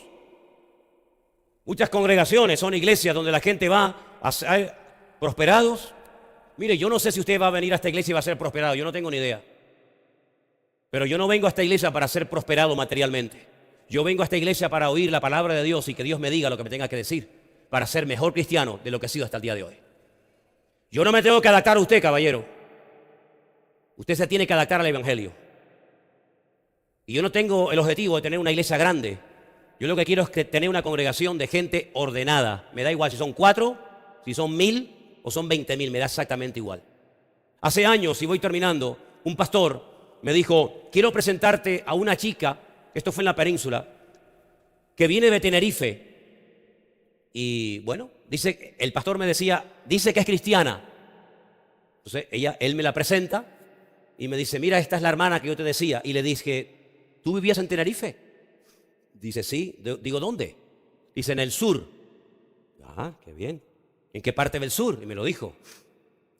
Muchas congregaciones son iglesias donde la gente va a ser prosperados. Mire, yo no sé si usted va a venir a esta iglesia y va a ser prosperado. Yo no tengo ni idea. Pero yo no vengo a esta iglesia para ser prosperado materialmente. Yo vengo a esta iglesia para oír la palabra de Dios y que Dios me diga lo que me tenga que decir para ser mejor cristiano de lo que he sido hasta el día de hoy. Yo no me tengo que adaptar a usted, caballero. Usted se tiene que adaptar al evangelio. Y yo no tengo el objetivo de tener una iglesia grande. Yo lo que quiero es tener una congregación de gente ordenada. Me da igual si son 4, si son 1000 o son 20.000, me da exactamente igual. Hace años, y voy terminando, un pastor me dijo, quiero presentarte a una chica, esto fue en la península, que viene de Tenerife. Y bueno, el pastor me decía, dice que es cristiana. Entonces él me la presenta y me dice, mira, esta es la hermana que yo te decía. Y le dije, ¿tú vivías en Tenerife? Dice, sí. Digo, ¿dónde? Dice, en el sur. Ah, qué bien. ¿En qué parte del sur? Y me lo dijo.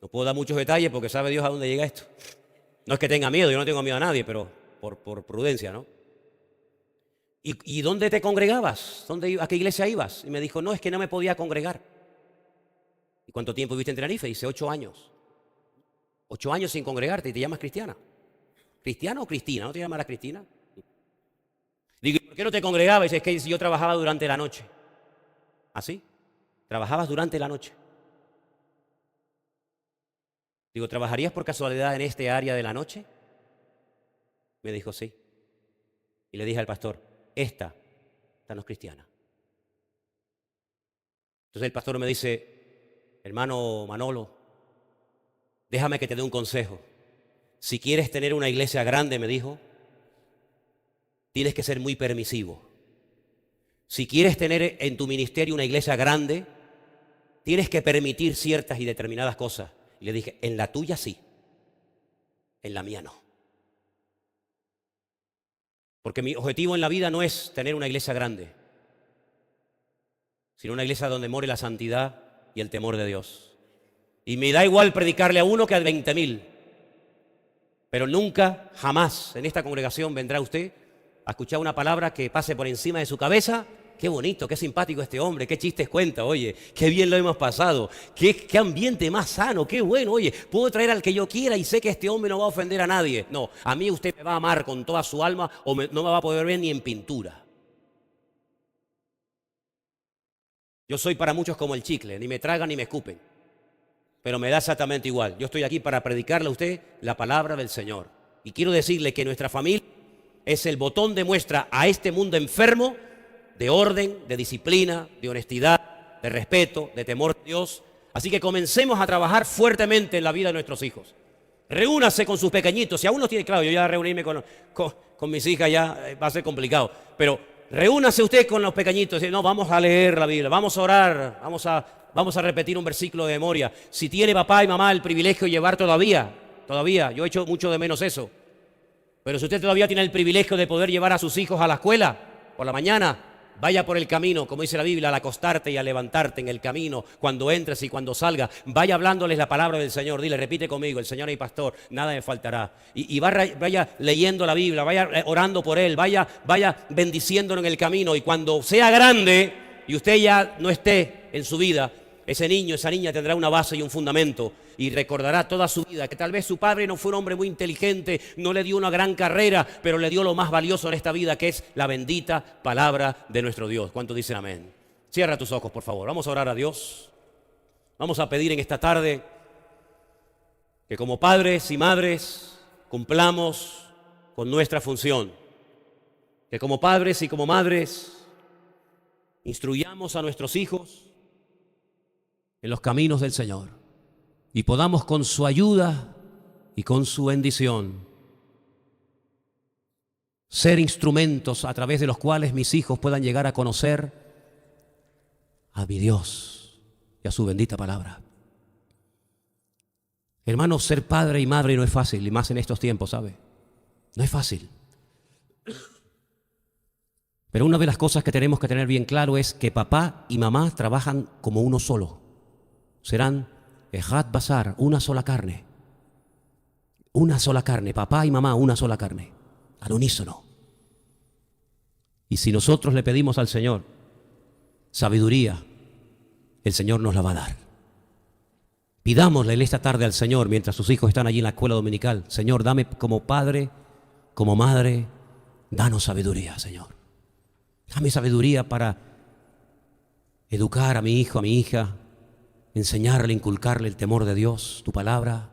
No puedo dar muchos detalles porque sabe Dios a dónde llega esto. No es que tenga miedo, yo no tengo miedo a nadie, pero por prudencia, ¿no? ¿Y dónde te congregabas? ¿A qué iglesia ibas? Y me dijo, no, es que no me podía congregar. ¿Y cuánto tiempo viviste en Tenerife? Dice, 8 años. 8 años sin congregarte y te llamas cristiana. ¿Cristiana o Cristina? ¿No te llamarás Cristina? Digo, ¿por qué no te congregabas? Dice, es que yo trabajaba durante la noche. ¿Ah, sí? ¿Trabajabas durante la noche? Digo, ¿trabajarías por casualidad en este área de la noche? Me dijo, sí. Y le dije al pastor, esta no es cristiana. Entonces el pastor me dice, hermano Manolo, déjame que te dé un consejo. Si quieres tener una iglesia grande, me dijo, tienes que ser muy permisivo. Si quieres tener en tu ministerio una iglesia grande, tienes que permitir ciertas y determinadas cosas. Y le dije, en la tuya sí, en la mía no. Porque mi objetivo en la vida no es tener una iglesia grande, sino una iglesia donde more la santidad y el temor de Dios. Y me da igual predicarle a uno que a 20.000. Pero nunca, jamás en esta congregación vendrá usted a escuchar una palabra que pase por encima de su cabeza, qué bonito, qué simpático este hombre, qué chistes cuenta, oye, qué bien lo hemos pasado, qué ambiente más sano, qué bueno, oye, puedo traer al que yo quiera y sé que este hombre no va a ofender a nadie. No, a mí usted me va a amar con toda su alma o no me va a poder ver ni en pintura. Yo soy para muchos como el chicle, ni me tragan ni me escupen, pero me da exactamente igual. Yo estoy aquí para predicarle a usted la palabra del Señor. Y quiero decirle que nuestra familia es el botón de muestra a este mundo enfermo de orden, de disciplina, de honestidad, de respeto, de temor de Dios. Así que comencemos a trabajar fuertemente en la vida de nuestros hijos. Reúnase con sus pequeñitos. Si aún no tiene, claro, yo ya reunirme con mis hijas ya va a ser complicado, pero reúnase usted con los pequeñitos. No, vamos a leer la Biblia, vamos a orar, vamos a repetir un versículo de memoria. Si tiene papá y mamá el privilegio de llevar todavía, yo he hecho mucho de menos eso. Pero si usted todavía tiene el privilegio de poder llevar a sus hijos a la escuela por la mañana, vaya por el camino, como dice la Biblia, al acostarte y al levantarte en el camino, cuando entres y cuando salgas, vaya hablándoles la palabra del Señor. Dile, repite conmigo, el Señor es mi pastor, nada me faltará. Y vaya leyendo la Biblia, vaya orando por Él, vaya bendiciéndolo en el camino. Y cuando sea grande y usted ya no esté en su vida, ese niño, esa niña tendrá una base y un fundamento y recordará toda su vida que tal vez su padre no fue un hombre muy inteligente, no le dio una gran carrera, pero le dio lo más valioso en esta vida, que es la bendita palabra de nuestro Dios. ¿Cuántos dicen amén? Cierra tus ojos, por favor. Vamos a orar a Dios. Vamos a pedir en esta tarde que como padres y madres cumplamos con nuestra función. Que como padres y como madres instruyamos a nuestros hijos en los caminos del Señor y podamos con su ayuda y con su bendición ser instrumentos a través de los cuales mis hijos puedan llegar a conocer a mi Dios y a su bendita palabra. Hermanos, ser padre y madre no es fácil, y más en estos tiempos, ¿sabe? No es fácil. Pero una de las cosas que tenemos que tener bien claro es que papá y mamá trabajan como uno solo. Serán Ejad Basar, una sola carne. Una sola carne, papá y mamá, una sola carne, al unísono. Y si nosotros le pedimos al Señor sabiduría, el Señor nos la va a dar. Pidámosle esta tarde al Señor, mientras sus hijos están allí en la escuela dominical: Señor, dame como padre, como madre, danos sabiduría, Señor. Dame sabiduría para educar a mi hijo, a mi hija, enseñarle, inculcarle el temor de Dios, tu palabra,